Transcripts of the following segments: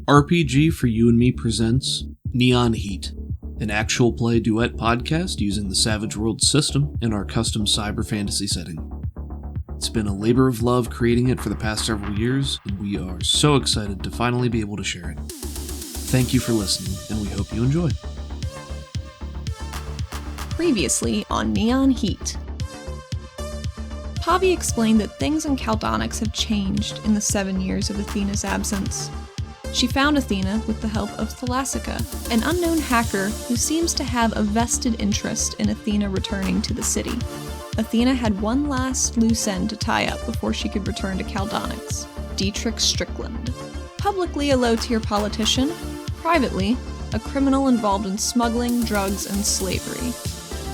RPG for You and Me presents Neon Heat, an actual play duet podcast using the Savage World system in our custom cyber fantasy setting. It's been a labor of love creating it for the past several years, and we are so excited to finally be able to share it. Thank you for listening, and we hope you enjoy. Previously on Neon Heat. Pahvi explained that things in Caldonix have changed in the 7 years of Athena's absence. She found Athena with the help of Thalassica, an unknown hacker who seems to have a vested interest in Athena returning to the city. Athena had one last loose end to tie up before she could return to Caldonix: Dietrich Strickland. Publicly a low-tier politician, privately a criminal involved in smuggling, drugs, and slavery.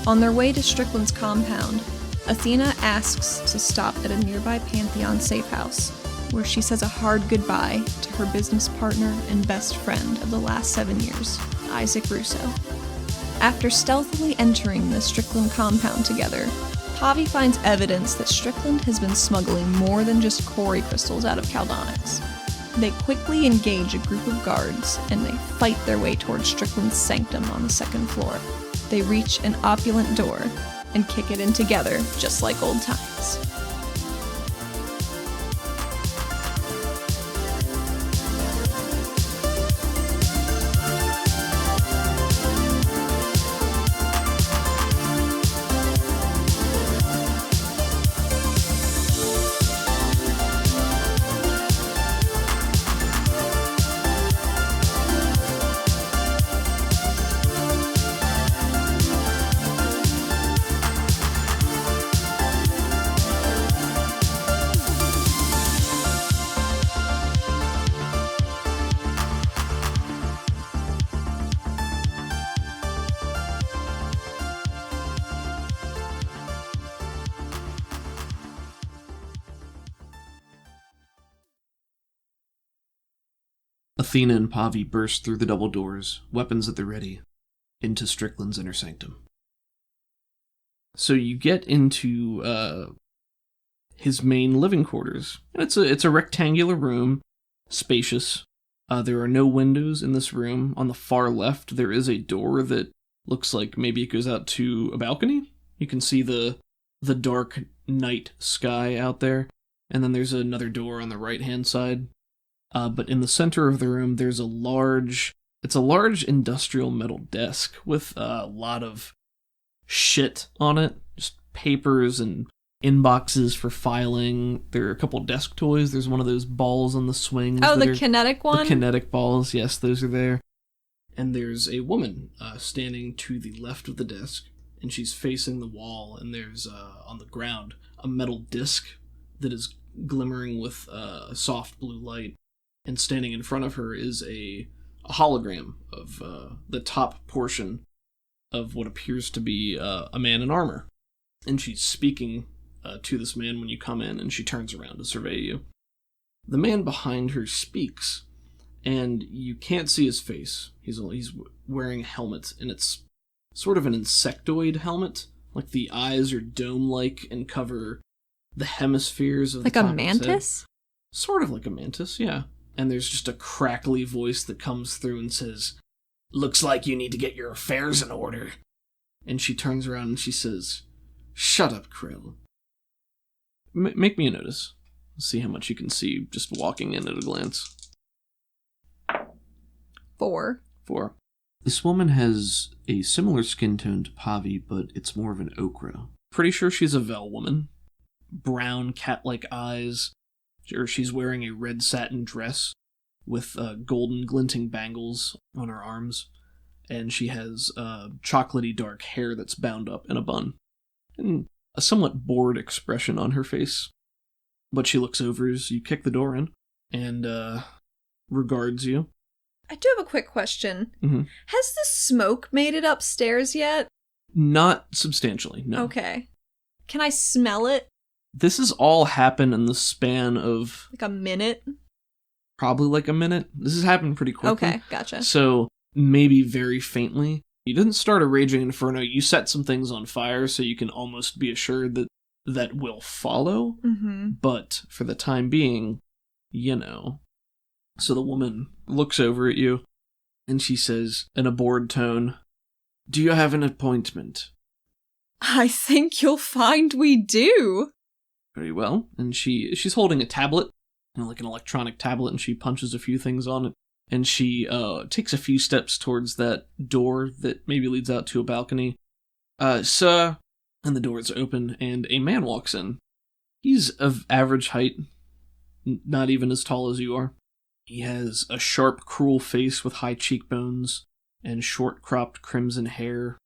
On their way to Strickland's compound, Athena asks to stop at a nearby Pantheon safe house, where she says a hard goodbye to her business partner and best friend of the last 7 years, Isaac Russo. After stealthily entering the Strickland compound together, Pahvi finds evidence that Strickland has been smuggling more than just Cori crystals out of Caldonix. They quickly engage a group of guards, and they fight their way towards Strickland's sanctum on the second floor. They reach an opulent door and kick it in together, just like old times. Athena and Pahvi burst through the double doors, weapons at the ready, into Strickland's inner sanctum. So you get into his main living quarters, and it's a rectangular room, spacious. There are no windows in this room. On the far left, there is a door that looks like maybe it goes out to a balcony. You can see the dark night sky out there, and then there's another door on the right-hand side. But in the center of the room, there's a large industrial metal desk with a lot of shit on it, just papers and inboxes for filing. There are a couple desk toys. There's one of those balls on the swings. Oh, the kinetic one? The kinetic balls, yes, those are there. And there's a woman standing to the left of the desk, and she's facing the wall, and there's, on the ground, a metal disc that is glimmering with soft blue light. And standing in front of her is a hologram of the top portion of what appears to be a man in armor. And she's speaking to this man when you come in, and she turns around to survey you. The man behind her speaks, and you can't see his face. He's wearing a helmet, and it's sort of an insectoid helmet. Like the eyes are dome-like and cover the hemispheres of the top of his head. Like a mantis? Sort of like a mantis, yeah. And there's just a crackly voice that comes through and says, "Looks like you need to get your affairs in order." And she turns around and she says, "Shut up, Krill." Make me a notice. Let's see how much you can see just walking in at a glance. 4. This woman has a similar skin tone to Pahvi, but it's more of an ochre. Pretty sure she's a Vel woman. Brown, cat-like eyes. She's wearing a red satin dress with golden glinting bangles on her arms, and she has chocolatey dark hair that's bound up in a bun, and a somewhat bored expression on her face. But she looks over as you kick the door in, and regards you. I do have a quick question. Mm-hmm. Has the smoke made it upstairs yet? Not substantially, no. Okay. Can I smell it? This has all happened in the span of... Like a minute? Probably like a minute. This has happened pretty quickly. Okay, gotcha. So, maybe very faintly. You didn't start a raging inferno. You set some things on fire, so you can almost be assured that will follow. Mm-hmm. But, for the time being, you know. So the woman looks over at you, and she says, in a bored tone, "Do you have an appointment?" I think you'll find we do. Very well. And she's holding a tablet, like an electronic tablet, and she punches a few things on it. And she takes a few steps towards that door that maybe leads out to a balcony. Sir, and the door is open, and a man walks in. He's of average height, not even as tall as you are. He has a sharp, cruel face with high cheekbones, and short-cropped crimson hair,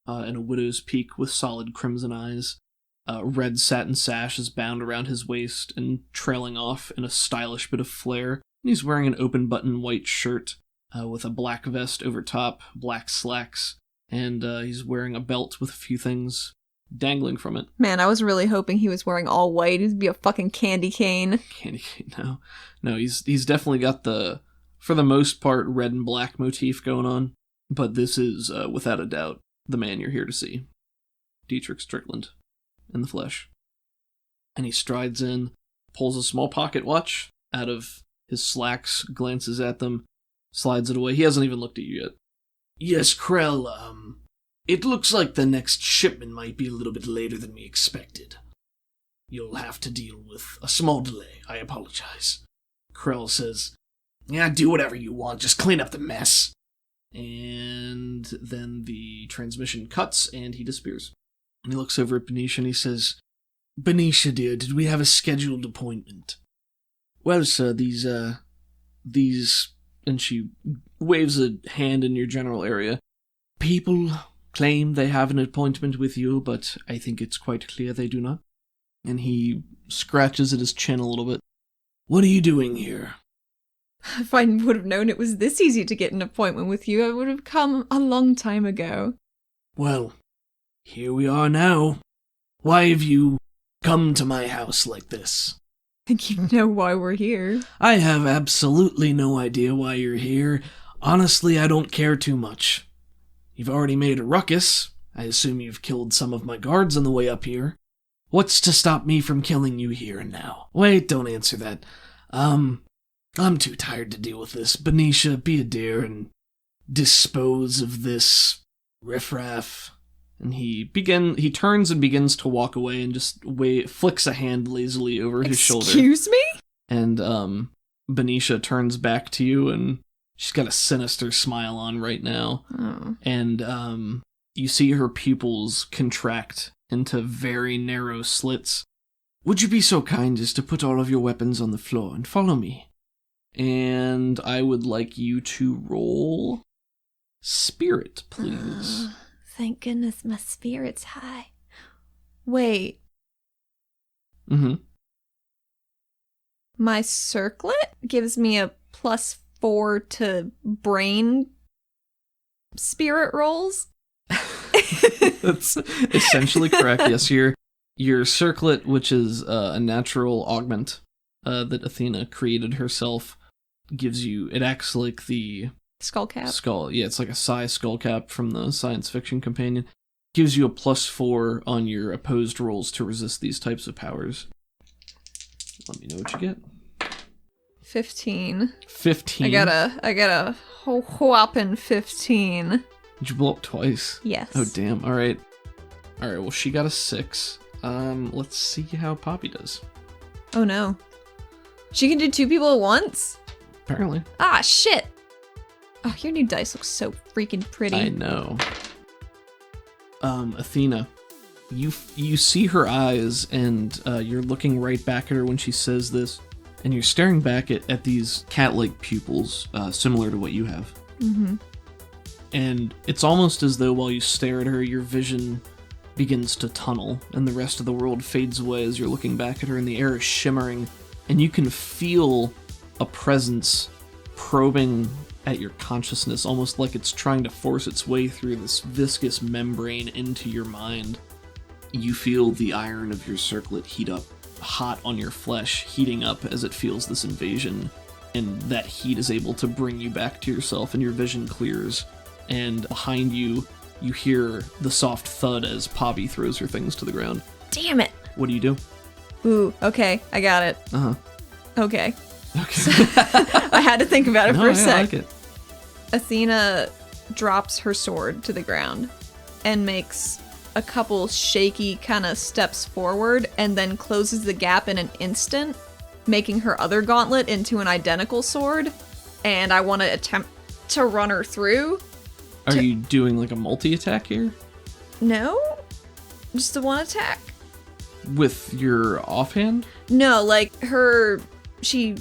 and a widow's peak with solid crimson eyes. A red satin sash is bound around his waist and trailing off in a stylish bit of flair. And he's wearing an open-button white shirt with a black vest over top, black slacks, and he's wearing a belt with a few things dangling from it. Man, I was really hoping he was wearing all white. He'd be a fucking candy cane. Candy cane, no. No, he's definitely got the, for the most part, red and black motif going on. But this is, without a doubt, the man you're here to see. Dietrich Strickland, in the flesh. And he strides in, pulls a small pocket watch out of his slacks, glances at them, slides it away. He hasn't even looked at you yet. Yes, Krell, it looks like the next shipment might be a little bit later than we expected. You'll have to deal with a small delay. I apologize. Krell says, "Yeah, do whatever you want. Just clean up the mess." And then the transmission cuts, and he disappears. And he looks over at Benicia, and he says, "Benicia, dear, did we have a scheduled appointment?" "Well, sir, these, and she waves a hand in your general area. "People claim they have an appointment with you, but I think it's quite clear they do not." And he scratches at his chin a little bit. "What are you doing here?" If I would have known it was this easy to get an appointment with you, I would have come a long time ago. "Well, here we are now. Why have you come to my house like this?" I think you know why we're here. "I have absolutely no idea why you're here. Honestly, I don't care too much. You've already made a ruckus. I assume you've killed some of my guards on the way up here. What's to stop me from killing you here and now?" "Wait, don't answer that. I'm too tired to deal with this. Benicia, be a dear and dispose of this riffraff." And he turns and begins to walk away and just flicks a hand lazily over his shoulder. Excuse me? And Benicia turns back to you, and she's got a sinister smile on right now. Oh. And you see her pupils contract into very narrow slits. "Would you be so kind as to put all of your weapons on the floor and follow me? And I would like you to roll spirit, please." Thank goodness my spirit's high. Wait. Mm-hmm. My circlet gives me a +4 to brain spirit rolls? That's essentially correct. Yes, your circlet, which is a natural augment that Athena created herself, it acts like the skull cap. Yeah, it's like a psi skull cap from the science fiction companion. Gives you a +4 on your opposed rolls to resist these types of powers. Let me know what you get. 15. 15. I got a whopping 15. Did you blow up twice? Yes. Oh, damn. All right, well, she got a 6. Let's see how Poppy does. Oh, no. She can do 2 people at once? Apparently. Ah, shit. Oh, your new dice looks so freaking pretty. I know. Athena, you see her eyes, and you're looking right back at her when she says this, and you're staring back at these cat-like pupils, similar to what you have. Mm-hmm. And it's almost as though while you stare at her, your vision begins to tunnel, and the rest of the world fades away as you're looking back at her, and the air is shimmering, and you can feel a presence probing at your consciousness, almost like it's trying to force its way through this viscous membrane into your mind. You feel the iron of your circlet heat up, hot on your flesh, heating up as it feels this invasion, and that heat is able to bring you back to yourself, and your vision clears, and behind you, you hear the soft thud as Pahvi throws her things to the ground. Damn it! What do you do? Ooh, okay, I got it. Uh-huh. Okay. Okay. I had to think about it for a sec. I like it. Athena drops her sword to the ground and makes a couple shaky kind of steps forward and then closes the gap in an instant, making her other gauntlet into an identical sword. And I want to attempt to run her through. Are you doing like a multi-attack here? No? Just the one attack? With your offhand? No, like she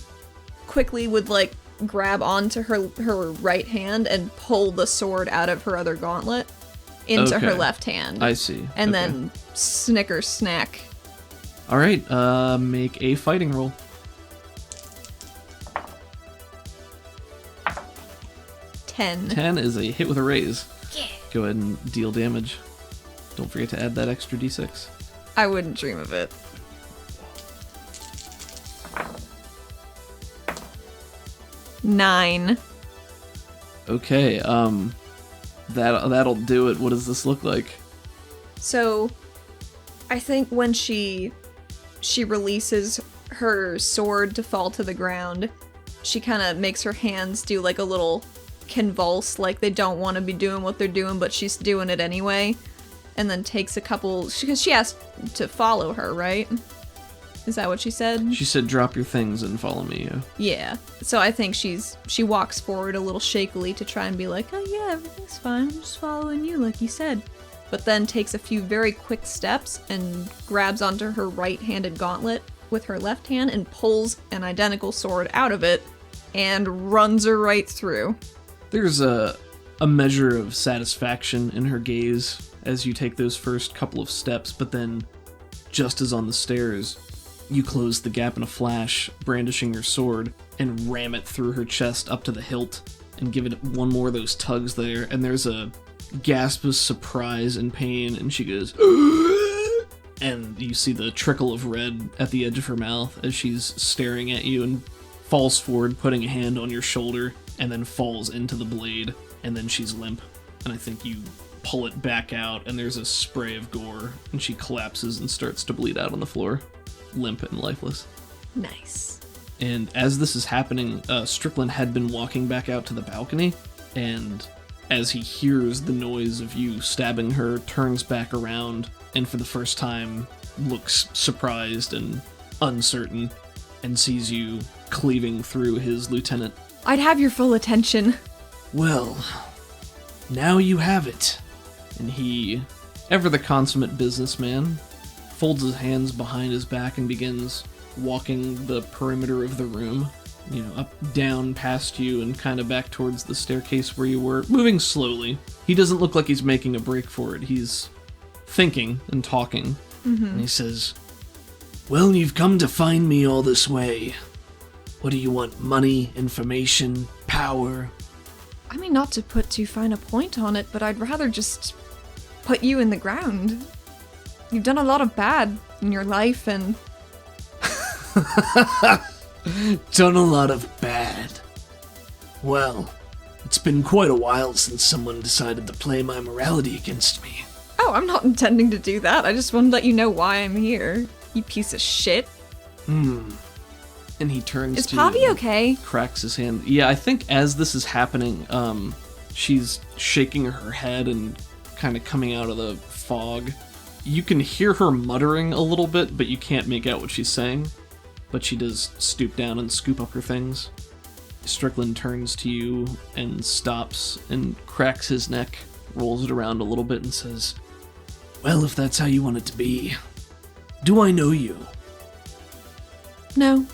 quickly would like grab onto her right hand and pull the sword out of her other gauntlet into her left hand. I see. And then snicker snack. All right, make a fighting roll. 10. 10 is a hit with a raise. Yeah. Go ahead and deal damage. Don't forget to add that extra d6. I wouldn't dream of it. Nine. Okay, that'll do it. What does this look like? So, I think when she releases her sword to fall to the ground, she kind of makes her hands do like a little convulse, like they don't want to be doing what they're doing, but she's doing it anyway. And then takes a couple, because she asked to follow her, right? Is that what she said? She said, "Drop your things and follow me." Yeah. So I think she walks forward a little shakily to try and be like, "Oh yeah, everything's fine. I'm just following you, like you said." But then takes a few very quick steps and grabs onto her right-handed gauntlet with her left hand and pulls an identical sword out of it and runs her right through. There's a measure of satisfaction in her gaze as you take those first couple of steps, but then, just as on the stairs, you close the gap in a flash, brandishing your sword, and ram it through her chest up to the hilt, and give it one more of those tugs there, and there's a gasp of surprise and pain, and she goes, and you see the trickle of red at the edge of her mouth as she's staring at you, and falls forward, putting a hand on your shoulder, and then falls into the blade, and then she's limp, and I think you pull it back out, and there's a spray of gore, and she collapses and starts to bleed out on the floor, limp and lifeless. Nice. And as this is happening, Strickland had been walking back out to the balcony, and as he hears the noise of you stabbing her, turns back around, and for the first time looks surprised and uncertain, and sees you cleaving through his lieutenant. I'd have your full attention. Well, now you have it. And he, ever the consummate businessman, folds his hands behind his back and begins walking the perimeter of the room, up, down, past you, and kind of back towards the staircase where you were, moving slowly. He doesn't look like he's making a break for it. He's thinking and talking. Mm-hmm. And he says, "Well, you've come to find me all this way. What do you want? Money, information, power?" I mean, not to put too fine a point on it, but I'd rather just put you in the ground. You've done a lot of bad in your life, and... Done a lot of bad. Well, it's been quite a while since someone decided to play my morality against me. Oh, I'm not intending to do that. I just want to let you know why I'm here, you piece of shit. And he turns Is to Pahvi okay? Cracks his hand. Yeah, I think as this is happening, she's shaking her head and kind of coming out of the fog. You can hear her muttering a little bit, but you can't make out what she's saying. But she does stoop down and scoop up her things. Strickland turns to you and stops and cracks his neck, rolls it around a little bit and says, "Well, if that's how you want it to be, do I know you?" No.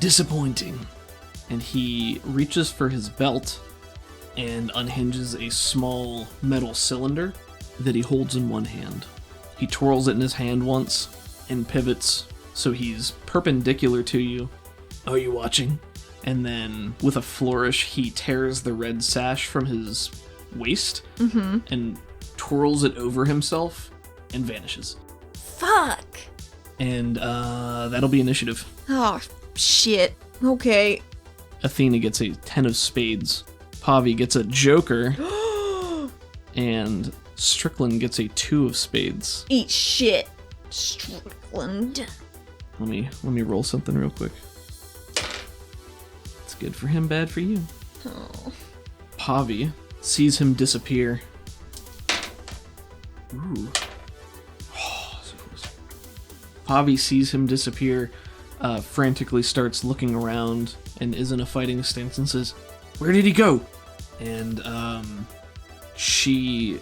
Disappointing. And he reaches for his belt and unhinges a small metal cylinder that he holds in one hand. He twirls it in his hand once and pivots so he's perpendicular to you. Are you watching? And then, with a flourish, he tears the red sash from his waist and twirls it over himself and vanishes. Fuck! And that'll be initiative. Oh, shit. Okay. Athena gets a 10 of spades. Pahvi gets a joker. And Strickland gets a 2 of spades. Eat shit, Strickland. Let me roll something real quick. It's good for him, bad for you. Oh. Pahvi sees him disappear. Ooh. Oh, so close. Pahvi sees him disappear, frantically starts looking around, and is in a fighting stance and says, "Where did he go?" And she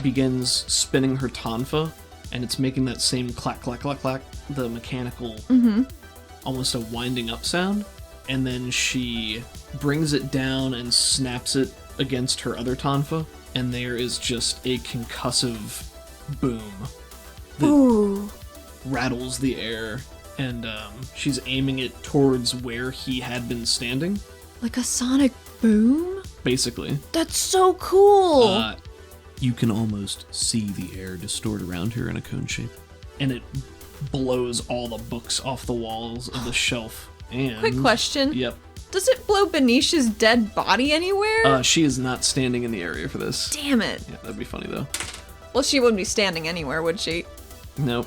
begins spinning her tonfa, and it's making that same clack, clack, clack, clack, the mechanical, almost a winding up sound. And then she brings it down and snaps it against her other tonfa, and there is just a concussive boom that rattles the air, and she's aiming it towards where he had been standing. Like a sonic boom? Basically. That's so cool! You can almost see the air distort around her in a cone shape, and it blows all the books off the walls of the shelf. And quick question. Yep. Does it blow Benisha's dead body anywhere? She is not standing in the area for this. Damn it. Yeah, that'd be funny though. Well, she wouldn't be standing anywhere, would she? Nope.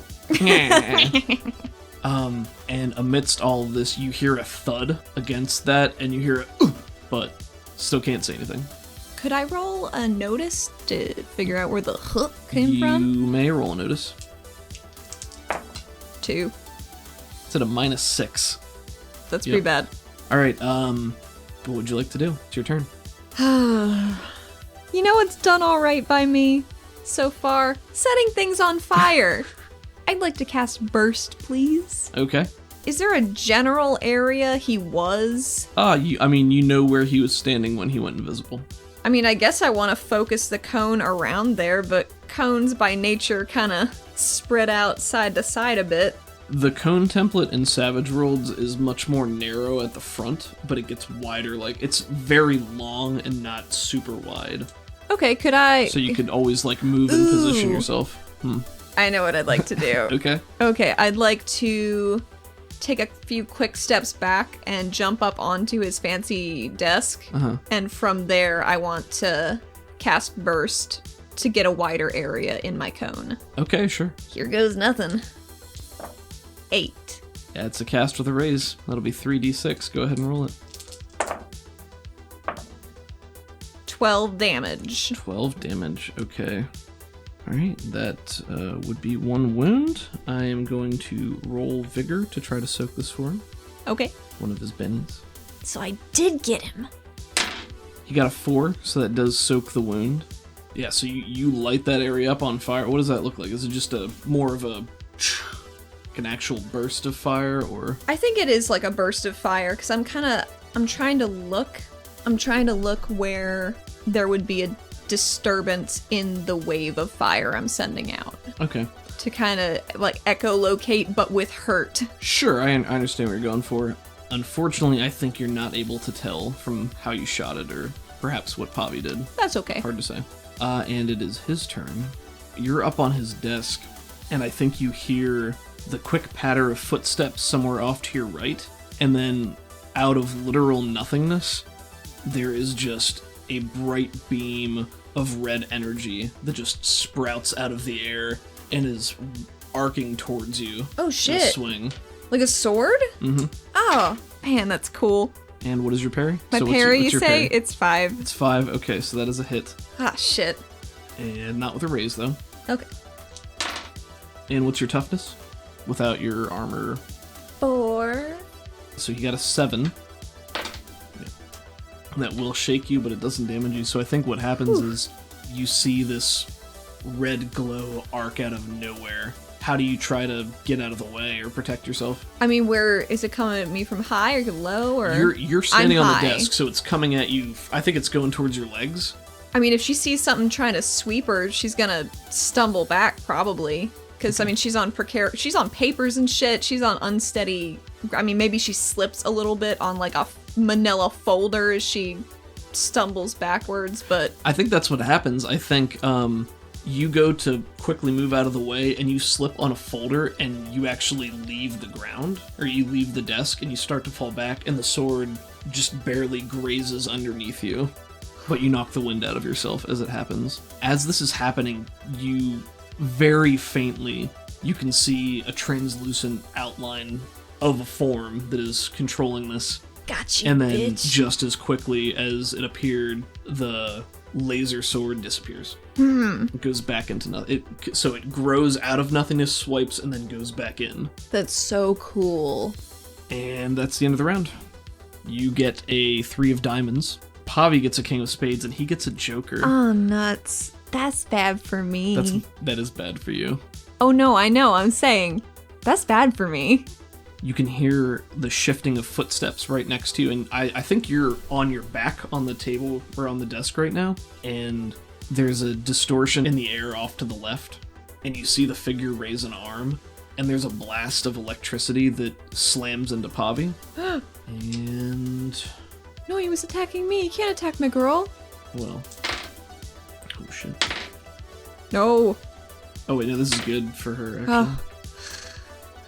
And amidst all of this, you hear a thud against that, and you hear a but still can't say anything. Could I roll a notice to figure out where the hook came from? You may roll a notice. 2. It's at a -6. That's pretty bad. All right. What would you like to do? It's your turn. You know what's done all right by me so far? Setting things on fire. I'd like to cast Burst, please. Okay. Is there a general area he was? You know where he was standing when he went invisible. I mean, I guess I want to focus the cone around there, but cones by nature kind of spread out side to side a bit. The cone template in Savage Worlds is much more narrow at the front, but it gets wider. Like, it's very long and not super wide. Okay, could I... So you could always, like, move and position yourself. I know what I'd like to do. Okay. Okay, I'd like to take a few quick steps back and jump up onto his fancy desk. And from there, I want to cast Burst to get a wider area in my cone. Okay, sure. Here goes nothing. 8. Yeah, it's a cast with a raise. That'll be 3d6. Go ahead and roll it. 12 damage. 12 damage. Okay. Alright, that would be 1 wound. I am going to roll Vigor to try to soak this for him. Okay. One of his bennies. So I did get him. He got a 4, so that does soak the wound. Yeah, so you light that area up on fire. What does that look like? Is it just more of an actual burst of fire, or? I think it is like a burst of fire, because I'm trying to look where there would be a disturbance in the wave of fire I'm sending out. Okay. To kind of like echolocate, but with hurt. Sure, I understand what you're going for. Unfortunately, I think you're not able to tell from how you shot it, or perhaps what Pahvi did. That's okay. Hard to say. And it is his turn. You're up on his desk, and I think you hear the quick patter of footsteps somewhere off to your right, and then out of literal nothingness, there is just a bright beam of red energy that just sprouts out of the air and is arcing towards you. Oh shit. In a swing. Like a sword? Mm-hmm. Oh, man, that's cool. And what is your parry? My parry, you say? It's 5. It's 5, okay, so that is a hit. Ah, shit. And not with a raise, though. Okay. And what's your toughness? Without your armor. 4. So you got a 7. That will shake you, but it doesn't damage you. So I think what happens is you see this red glow arc out of nowhere. How do you try to get out of the way or protect yourself? I mean, where is it coming at me, from high or low, or? You're standing I'm on high. the desk, so it's coming at you. I think it's going towards your legs. I mean, if she sees something trying to sweep her, she's gonna stumble back probably. Because, I mean, she's on papers and shit. She's on unsteady. I mean, maybe she slips a little bit on like a manila folder as she stumbles backwards, but I think that's what happens. I think you go to quickly move out of the way and you slip on a folder and you actually leave the ground, or you leave the desk and you start to fall back and the sword just barely grazes underneath you, but you knock the wind out of yourself as it happens. As this is happening, you very faintly, you can see a translucent outline of a form that is controlling this. Gotcha, And then bitch. just as quickly as it appeared, the laser sword disappears. It goes back into nothing. So it grows out of nothingness, swipes, and then goes back in. That's so cool. And that's the end of the round. You get a 3 of diamonds. Pahvi gets a king of spades, and he gets a joker. Oh, nuts. That's bad for me. That is bad for you. Oh, no, I know. I'm saying that's bad for me. You can hear the shifting of footsteps right next to you, and I think you're on your back on the table or on the desk right now, and there's a distortion in the air off to the left, and you see the figure raise an arm, and there's a blast of electricity that slams into Pahvi. And... No, he was attacking me. He can't attack my girl. well... Oh, shit. No. Oh, wait, no, this is good for her, actually. Oh.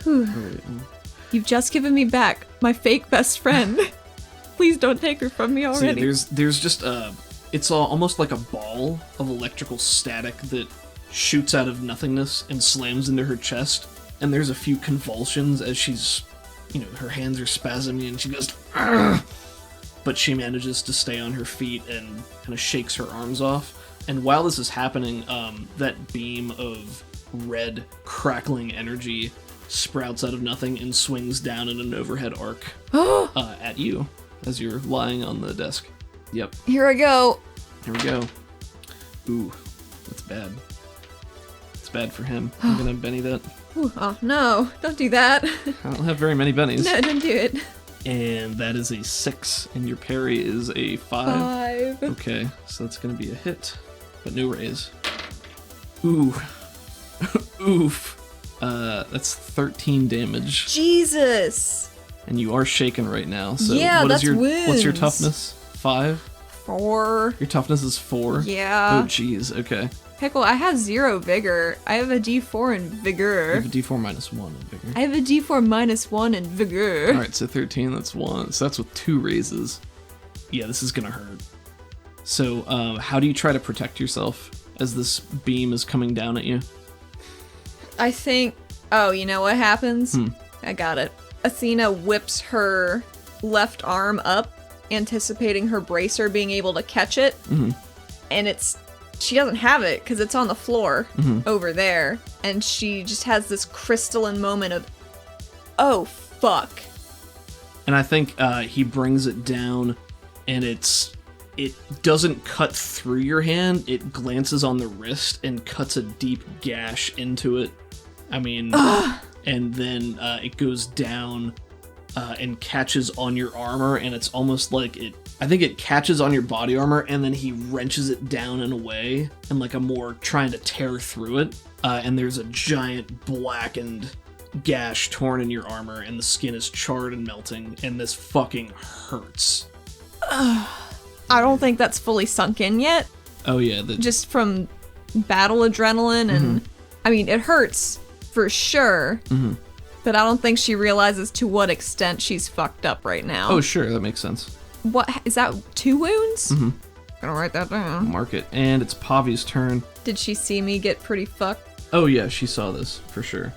Whew. Oh, wait, well. You've just given me back my fake best friend. Please don't take her from me already. So yeah, there's just it's almost like a ball of electrical static that shoots out of nothingness and slams into her chest, and there's a few convulsions as she's, her hands are spasming and she goes, "Argh!" But she manages to stay on her feet and kind of shakes her arms off. And while this is happening, that beam of red crackling energy sprouts out of nothing and swings down in an overhead arc at you as you're lying on the desk. Yep. Here I go. Here we go. Ooh, that's bad. It's bad for him. I'm gonna Benny that. Ooh, oh no, don't do that. I don't have very many bennies. No, don't do it. And that is a 6, and your parry is a 5. 5. Okay, so that's gonna be a hit, but no raise. Ooh. Oof. That's 13 damage. Jesus. And you are shaken right now, so Yeah, what's your wounds. toughness? 5? 4. Your toughness is 4? Yeah. Oh, jeez, okay. Pickle, I have 0 vigor. I have a D4 in You vigor. have a d4 minus 1 in vigor. I have a D4 minus 1 in vigor. Alright, so 13, that's 1. So that's with 2 raises. Yeah, this is gonna hurt. So, how do you try to protect yourself as this beam is coming down at you? I think... Oh, you know what happens? I got it. Athena whips her left arm up, anticipating her bracer being able to catch it. And she doesn't have it because it's on the floor over there. And she just has this crystalline moment of, oh, fuck. And I think he brings it down, and it doesn't cut through your hand. It glances on the wrist and cuts a deep gash into it. I mean, and then it goes down and catches on your armor, and it's almost like I think it catches on your body armor, and then he wrenches it down in a way, and like a more trying to tear through it, and there's a giant blackened gash torn in your armor, and the skin is charred and melting, and this fucking hurts. I don't think that's fully sunk in yet. Oh yeah, Just from battle adrenaline, and I mean, it hurts for sure. But I don't think she realizes to what extent she's fucked up right now. Oh sure, that makes sense. What is that? 2 wounds? Gonna write that down. Mark it. And it's Pahvi's turn. Did she see me get pretty fucked? Oh yeah, she saw this, for sure.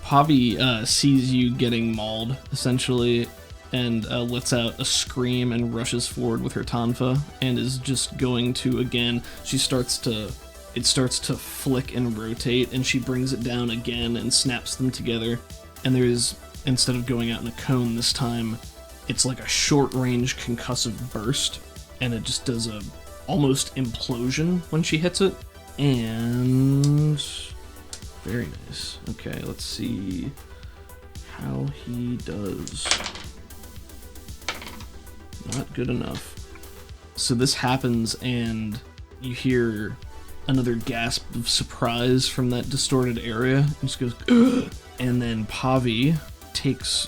Pahvi sees you getting mauled, essentially, and lets out a scream and rushes forward with her tonfa, and is just going to, again, it starts to flick and rotate, and she brings it down again and snaps them together. And instead of going out in a cone this time, it's like a short-range concussive burst, and it just does a almost implosion when she hits it. And very nice. Okay, let's see how he does. Not good enough. So this happens, and you hear another gasp of surprise from that distorted area. It just goes, ugh! And then Pahvi takes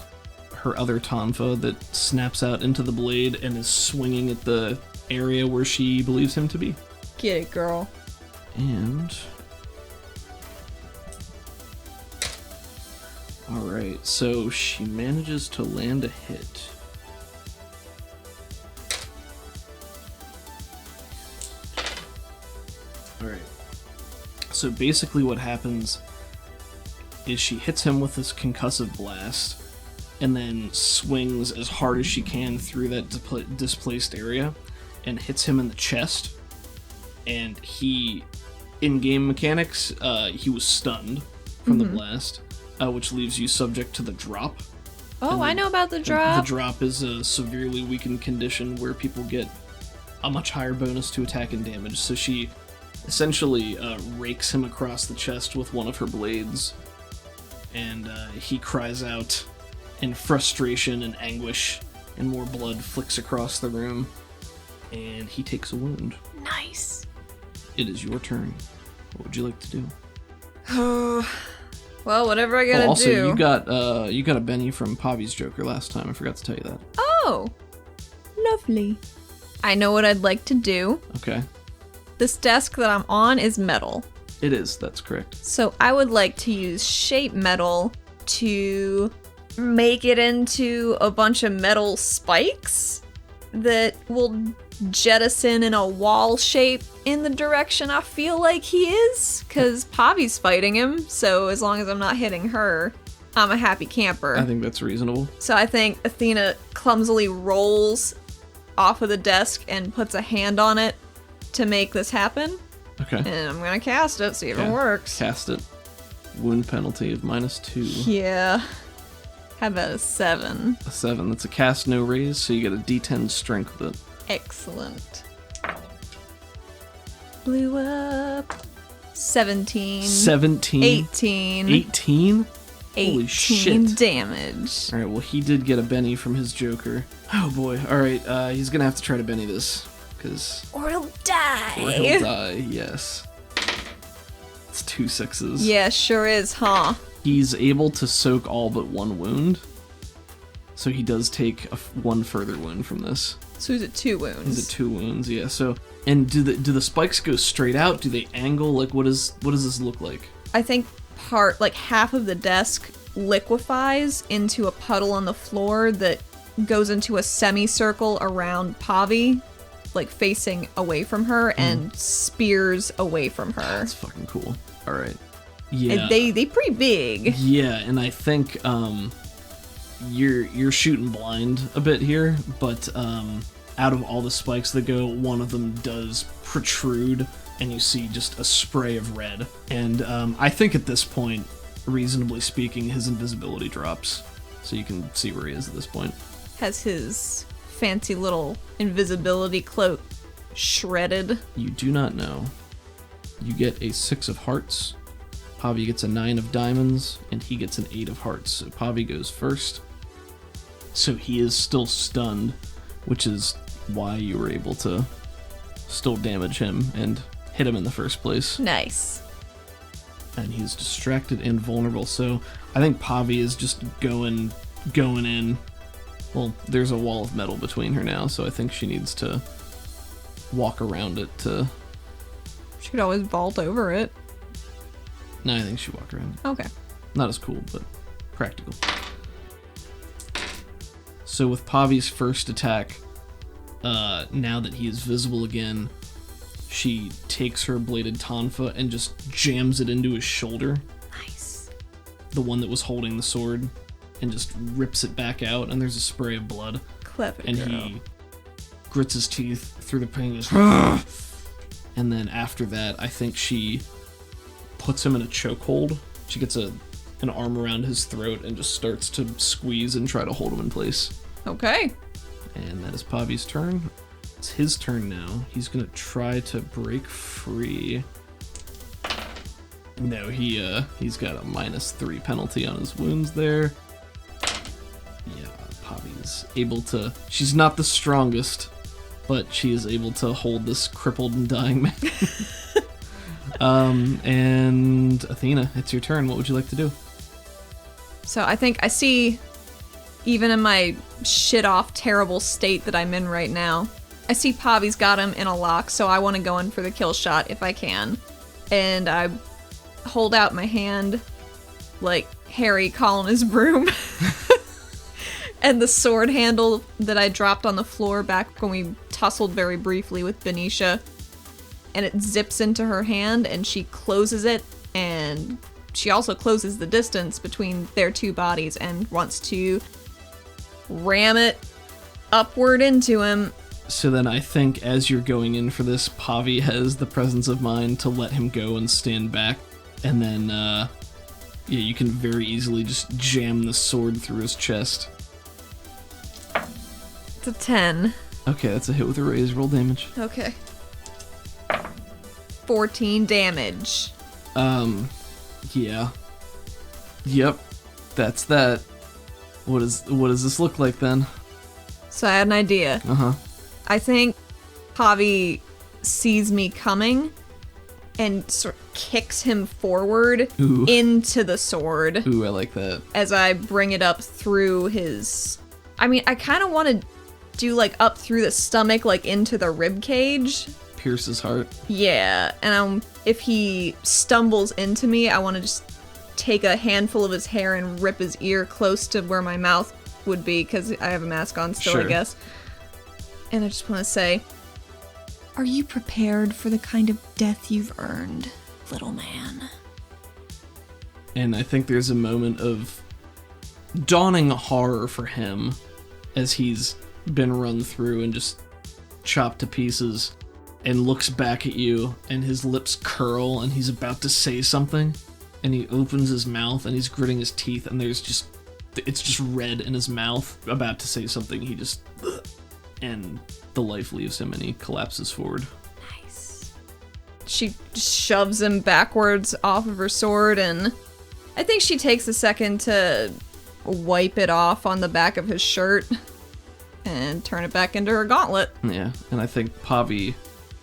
her other tonfa that snaps out into the blade and is swinging at the area where she believes him to be. Get it, girl. And... Alright, so she manages to land a hit. Alright. So basically what happens is she hits him with this concussive blast and then swings as hard as she can through that displaced area and hits him in the chest. And he, in-game mechanics, he was stunned from the blast, which leaves you subject to the drop. Oh, I know about the drop. The drop is a severely weakened condition where people get a much higher bonus to attack and damage. So she essentially rakes him across the chest with one of her blades, and he cries out in frustration and anguish, and more blood flicks across the room, and he takes a wound. Nice. It is your turn. What would you like to do? Well, whatever I gotta also, do. you got a Benny from Pahvi's Joker last time. I forgot to tell you that. Oh, lovely. I know what I'd like to do. Okay. This desk that I'm on is metal. It is. That's correct. So I would like to use shape metal to make it into a bunch of metal spikes that will jettison in a wall shape in the direction I feel like he is, because Pahvi's fighting him, so as long as I'm not hitting her, I'm a happy camper. I think that's reasonable. So I think Athena clumsily rolls off of the desk and puts a hand on it to make this happen. Okay. And I'm gonna cast it, see if it works. Cast it. Wound penalty of -2. Yeah. How about a 7? A 7. That's a cast no raise, so you get a D10 strength with it. Excellent. Blew up. 17. 17. 18. 18? Holy 18 shit. damage. Alright, well, he did get a Benny from his Joker. Oh boy. Alright, he's gonna have to try to Benny this, because... Or he'll die. Or he'll die, yes. It's 2 6s. Yeah, sure is, huh? He's able to soak all but 1 wound, so he does take one further wound from this. So he's at 2 wounds. He's at 2 wounds, yeah. So, and do the spikes go straight out? Do they angle? Like, what does this look like? I think half of the desk liquefies into a puddle on the floor that goes into a semicircle around Pahvi, like facing away from her, and spears away from her. That's fucking cool. All right. Yeah. And they pretty big. Yeah, and I think you're shooting blind a bit here, but out of all the spikes that go, one of them does protrude, and you see just a spray of red. And I think at this point, reasonably speaking, his invisibility drops, so you can see where he is at this point. Has his fancy little invisibility cloak shredded? You do not know. You get a 6 of hearts. Pahvi gets a 9 of diamonds, and he gets an 8 of hearts. So Pahvi goes first. So he is still stunned, which is why you were able to still damage him and hit him in the first place. Nice. And he's distracted and vulnerable, so I think Pahvi is just going in. Well, there's a wall of metal between her now, so I think she needs to walk around it to... She could always vault over it. No, I think she walked around it. Okay. Not as cool, but practical. So with Pahvi's first attack, now that he is visible again, she takes her bladed tonfa and just jams it into his shoulder. Nice. The one that was holding the sword, and just rips it back out, and there's a spray of blood. Clever and girl. He grits his teeth through the pain and goes, and then after that, I think she puts him in a chokehold. She gets an arm around his throat and just starts to squeeze and try to hold him in place. Okay. And that is Pahvi's turn. It's his turn now. He's gonna try to break free. No, he's got a -3 penalty on his wounds there. Yeah, Pahvi's able to... She's not the strongest, but she is able to hold this crippled and dying man. And Athena, it's your turn. What would you like to do? So I think I see, even in my shit-off terrible state that I'm in right now, I see Pahvi's got him in a lock, so I want to go in for the kill shot if I can. And I hold out my hand like Harry calling his broom. And the sword handle that I dropped on the floor back when we tussled very briefly with Benicia. and it zips into her hand, and she closes it, and she also closes the distance between their two bodies and wants to ram it upward into him. So then I think as you're going in for this, Pahvi has the presence of mind to let him go and stand back. And then, yeah, you can very easily just jam the sword through his chest. It's a 10. Okay, that's a hit with a raise. Roll damage. Okay. 14 damage. Yeah. Yep. That's that. What does this look like then? So I had an idea. Uh-huh. I think Pahvi sees me coming and sort of kicks him forward into the sword. Ooh, I like that. As I bring it up through his... I mean, I kind of want to do, like, up through the stomach, like, into the rib cage. Pierce his heart. Yeah, and if he stumbles into me, I want to just take a handful of his hair and rip his ear close to where my mouth would be, because I have a mask on still, Sure. I guess. And I just want to say, are you prepared for the kind of death you've earned, little man? And I think there's a moment of dawning horror for him as he's been run through and just chopped to pieces, and looks back at you, and his lips curl, and he's about to say something, and he opens his mouth, and he's gritting his teeth, and it's just red in his mouth, about to say something. He just... and the life leaves him, and he collapses forward. Nice. She shoves him backwards off of her sword, and I think she takes a second to wipe it off on the back of his shirt and turn it back into her gauntlet. Yeah, and I think Pahvi...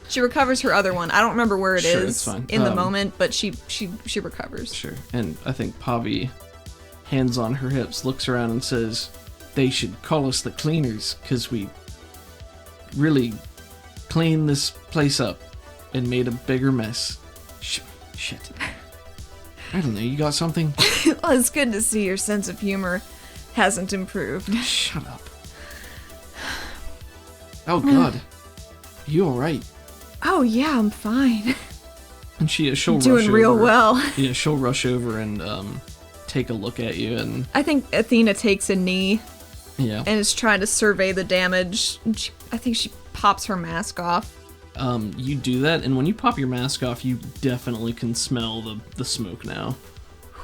She recovers her other one. I don't remember where it Sure, is it's fine. in the moment, but she recovers. Sure. And I think Pahvi, hands on her hips, looks around and says, "They should call us the cleaners, because we really cleaned this place up and made a bigger mess." Shit. I don't know, you got something? Well, it's good to see your sense of humor hasn't improved. Shut up. Oh god. You alright? Oh yeah, I'm fine. And she'll Doing rush real over. well. Yeah, she'll rush over and take a look at you, and I think Athena takes a knee yeah. and is trying to survey the damage. I think she pops her mask off. You do that, and when you pop your mask off, you definitely can smell the smoke now.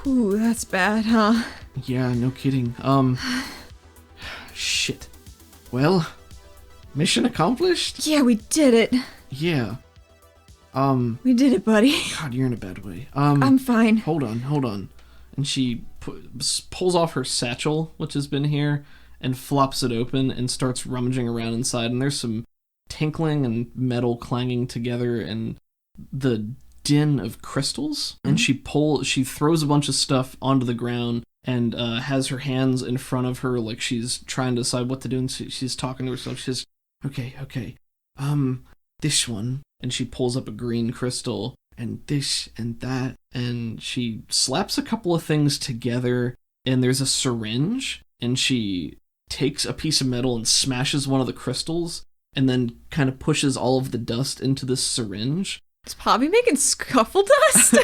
Ooh, that's bad, huh? Yeah, no kidding. Shit. Well, mission accomplished? Yeah, we did it. Yeah. We did it, buddy. God, you're in a bad way. I'm fine. Hold on. And she pulls off her satchel, which has been here, and flops it open and starts rummaging around inside, and there's some tinkling and metal clanging together and the din of crystals. And she throws a bunch of stuff onto the ground and has her hands in front of her like she's trying to decide what to do, and she's talking to herself. She says, okay, this one, and she pulls up a green crystal, and this and that, and she slaps a couple of things together, and there's a syringe, and she takes a piece of metal and smashes one of the crystals, and then kind of pushes all of the dust into this syringe. Is Pahvi making scuffle dust?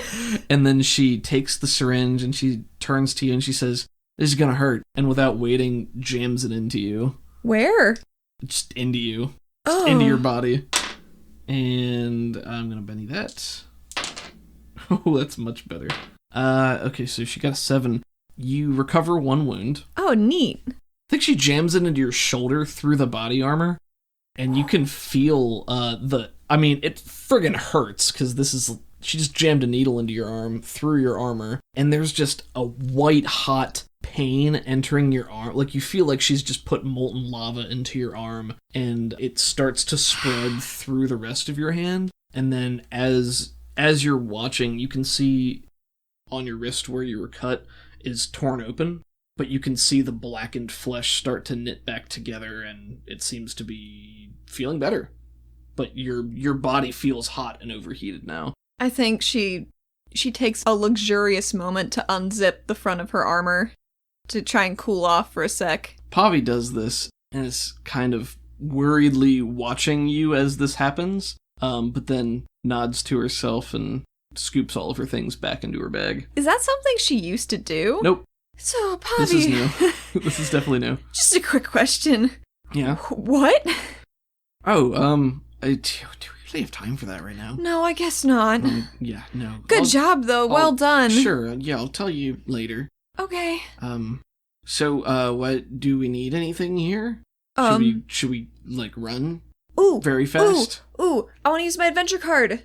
And then she takes the syringe, and she turns to you, and she says, "This is gonna hurt," and without waiting, jams it into you. Where? Just into you. Oh. Into your body. And I'm gonna Benny that. Oh, that's much better. Okay, so she got a 7. You recover 1 wound. Oh, neat. I think she jams it into your shoulder through the body armor, and you can feel it friggin' hurts, because she just jammed a needle into your arm through your armor, and there's just a white hot pain entering your arm. Like, you feel like she's just put molten lava into your arm, and it starts to spread through the rest of your hand. And then as you're watching, you can see on your wrist where you were cut is torn open, but you can see the blackened flesh start to knit back together, and it seems to be feeling better. But your body feels hot and overheated now. I think she takes a luxurious moment to unzip the front of her armor to try and cool off for a sec. Pahvi does this and is kind of worriedly watching you as this happens, but then nods to herself and scoops all of her things back into her bag. Is that something she used to do? Nope. So, Pahvi... This is new. This is definitely new. Just a quick question. Yeah? What? Oh, do we really have time for that right now? No, I guess not. Yeah, no. Good job, though. Well done. Sure, yeah, I'll tell you later. Okay. So, what, do we need anything here? Should we, like, run? Ooh. Very fast? Ooh, I want to use my adventure card.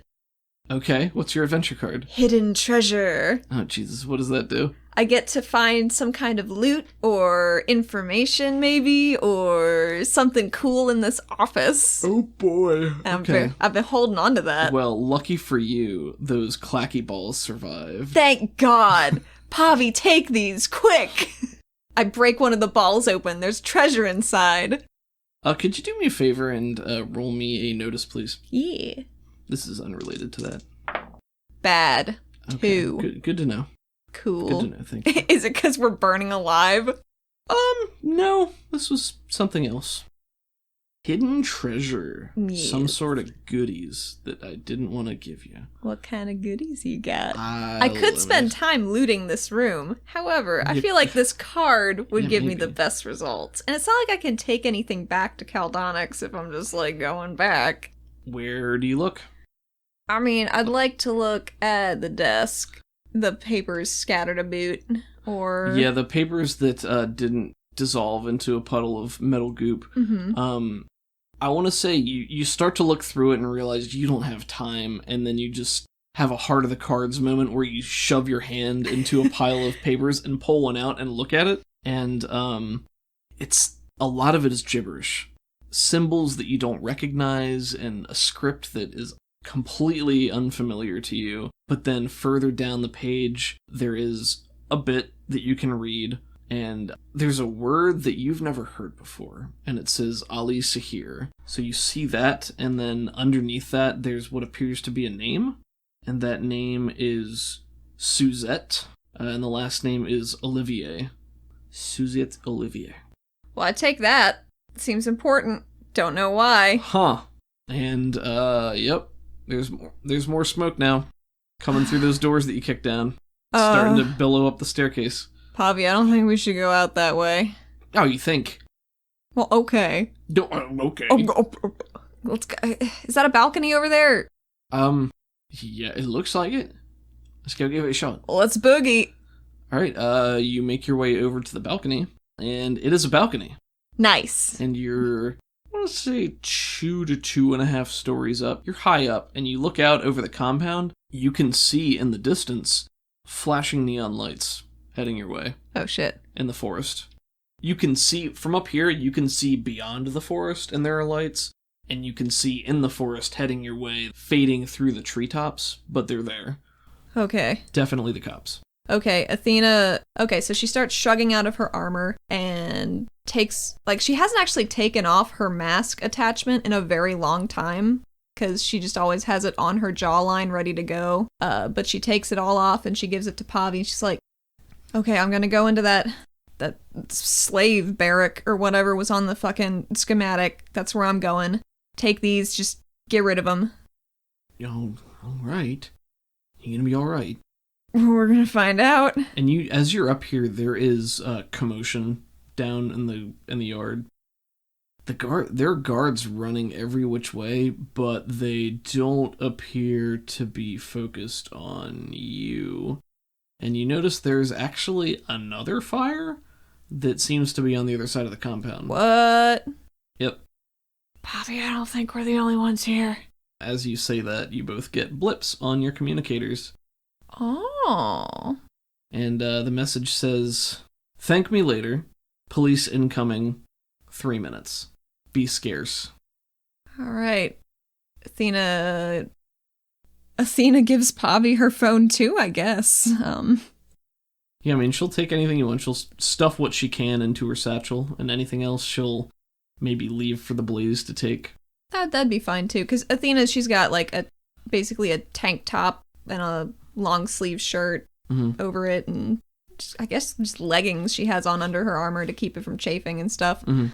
Okay, what's your adventure card? Hidden treasure. Oh, Jesus, what does that do? I get to find some kind of loot or information, maybe, or something cool in this office. Oh, boy. Okay. I've been holding on to that. Well, lucky for you, those clacky balls survive. Thank God. Pahvi, take these, quick. I break one of the balls open. There's treasure inside. Could you do me a favor and roll me a notice, please? Yeah. This is unrelated to that. Bad. Okay. 2. Good to know. Cool. Good to know, thank you. Is it because we're burning alive? No. This was something else. Hidden treasure. Yes. Some sort of goodies that I didn't want to give you. What kind of goodies you got? I could spend time looting this room. However, I feel like this card would give me the best results. And it's not like I can take anything back to Caldonix if I'm just, like, going back. Where do you look? I mean, I'd like to look at the desk. The papers scattered about, or... Yeah, the papers that didn't dissolve into a puddle of metal goop. Mm-hmm. I want to say you start to look through it and realize you don't have time, and then you just have a heart of the cards moment where you shove your hand into a pile of papers and pull one out and look at it, and it's a lot of it is gibberish. Symbols that you don't recognize, and a script that is completely unfamiliar to you. But then further down the page, there is a bit that you can read, and there's a word that you've never heard before, and it says Ali Sahir. So you see that, and then underneath that, there's what appears to be a name, and that name is Suzette, and the last name is Olivier. Suzette Olivier. Well, I take that. Seems important. Don't know why. Huh. And, yep. There's more smoke now. Coming through those doors that you kicked down. It's starting to billow up the staircase. Pahvi, I don't think we should go out that way. Oh, you think? Well, okay. Okay. Let's go. Is that a balcony over there? Yeah, it looks like it. Let's go give it a shot. Let's boogie. Alright, you make your way over to the balcony, and it is a balcony. Nice. And you're, I want to say, 2 to 2.5 stories up. You're high up, and you look out over the compound. You can see in the distance flashing neon lights heading your way. Oh, shit. In the forest. You can see, from up here, you can see beyond the forest, and there are lights. And you can see in the forest heading your way, fading through the treetops, but they're there. Okay. Definitely the cops. Okay, Athena... Okay, so she starts shrugging out of her armor and takes... Like, she hasn't actually taken off her mask attachment in a very long time, because she just always has it on her jawline ready to go. But she takes it all off and she gives it to Pahvi, and she's like, okay, I'm gonna go into that slave barrack or whatever was on the fucking schematic. That's where I'm going. Take these, just get rid of them. Oh, alright. You're gonna be alright. We're gonna find out. And you, as you're up here, there is commotion down in the yard. There are guards running every which way, but they don't appear to be focused on you. And you notice there's actually another fire that seems to be on the other side of the compound. What? Yep. Pahvi, I don't think we're the only ones here. As you say that, you both get blips on your communicators. Oh. And the message says, "Thank me later. Police incoming. 3 minutes. Be scarce." Alright. Athena gives Pahvi her phone too, I guess. Yeah, I mean, she'll take anything you want. She'll stuff what she can into her satchel, and anything else she'll maybe leave for the blaze to take. That'd be fine too, because Athena, she's got like basically a tank top and a long sleeve shirt over it, and I guess just leggings she has on under her armor to keep it from chafing and stuff. Mm-hmm.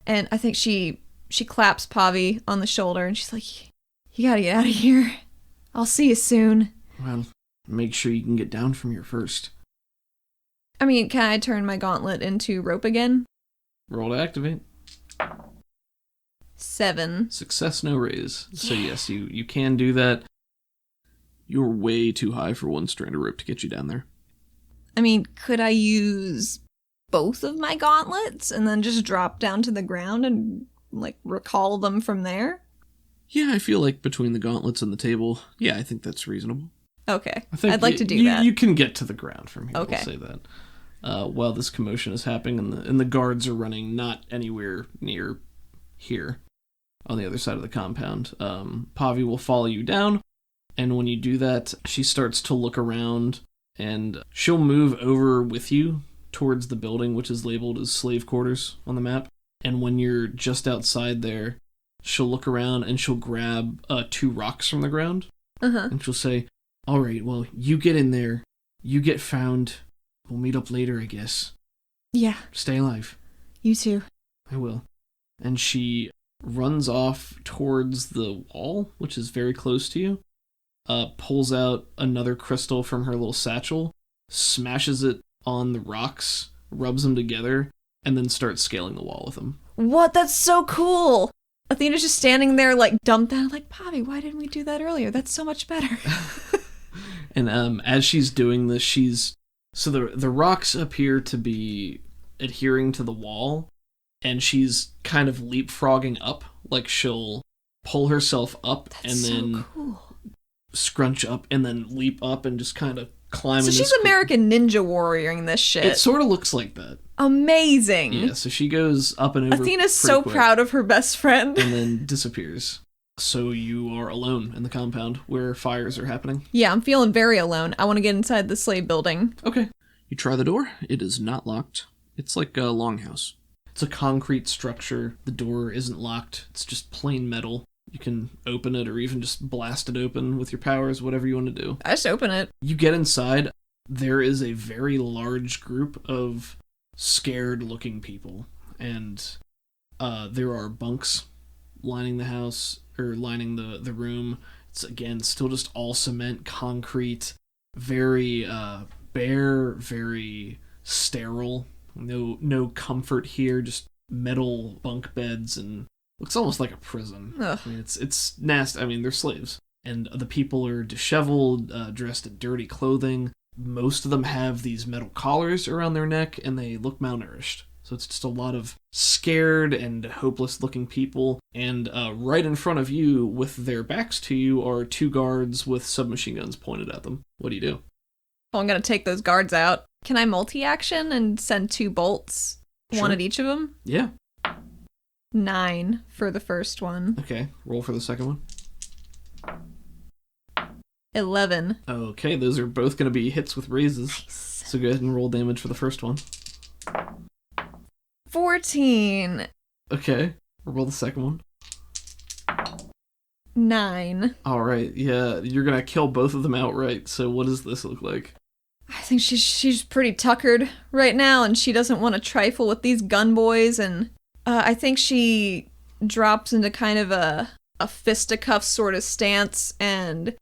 And I think she claps Pahvi on the shoulder and she's like, "You gotta get out of here." I'll see you soon. Well, make sure you can get down from here first. I mean, can I turn my gauntlet into rope again? Roll to activate. 7. Success, no raise. So yes, you can do that. You're way too high for one strand of rope to get you down there. I mean, could I use both of my gauntlets and then just drop down to the ground and, like, recall them from there? Yeah, I feel like between the gauntlets and the table, yeah, I think that's reasonable. Okay, I'd like to do that. You can get to the ground from here, okay. We'll say that. While this commotion is happening and the guards are running not anywhere near here on the other side of the compound, Pahvi will follow you down, and when you do that, she starts to look around, and she'll move over with you towards the building, which is labeled as slave quarters on the map, and when you're just outside there, she'll look around and she'll grab 2 rocks from the ground, and she'll say, all right, well, you get in there, you get found, we'll meet up later, I guess. Yeah. Stay alive. You too. I will. And she runs off towards the wall, which is very close to you, pulls out another crystal from her little satchel, smashes it on the rocks, rubs them together, and then starts scaling the wall with them. What? That's so cool! Athena's just standing there, like, dumbfounded, like, Pahvi, why didn't we do that earlier? That's so much better. And as she's doing this, so the rocks appear to be adhering to the wall, and she's kind of leapfrogging up, like she'll pull herself up then cool. Scrunch up and then leap up and just kind of climb. So she's American Ninja Warrioring this shit. It sort of looks like that. Amazing. Yeah, so she goes up and over. Athena's so proud of her best friend. And then disappears. So you are alone in the compound where fires are happening. Yeah, I'm feeling very alone. I want to get inside the slave building. Okay. You try the door. It is not locked. It's like a longhouse. It's a concrete structure. The door isn't locked. It's just plain metal. You can open it or even just blast it open with your powers, whatever you want to do. I just open it. You get inside. There is a very large group of scared-looking people. And there are bunks lining the house, or lining the room. It's, again, still just all cement, concrete, very bare, very sterile. No comfort here, just metal bunk beds, and looks almost like a prison. Ugh. I mean, it's nasty. I mean, they're slaves. And the people are disheveled, dressed in dirty clothing. Most of them have these metal collars around their neck, and they look malnourished. So it's just a lot of scared and hopeless-looking people. And right in front of you, with their backs to you, are 2 guards with submachine guns pointed at them. What do you do? Oh, I'm going to take those guards out. Can I multi-action and send 2 bolts? Sure. One at each of them? Yeah. 9 for the first one. Okay, roll for the second one. 11. Okay, those are both going to be hits with raises. Nice. So go ahead and roll damage for the first one. 14. Okay, roll the second one. 9. Alright, yeah, you're going to kill both of them outright, so what does this look like? I think she's pretty tuckered right now, and she doesn't want to trifle with these gun boys, and I think she drops into kind of a fisticuff sort of stance and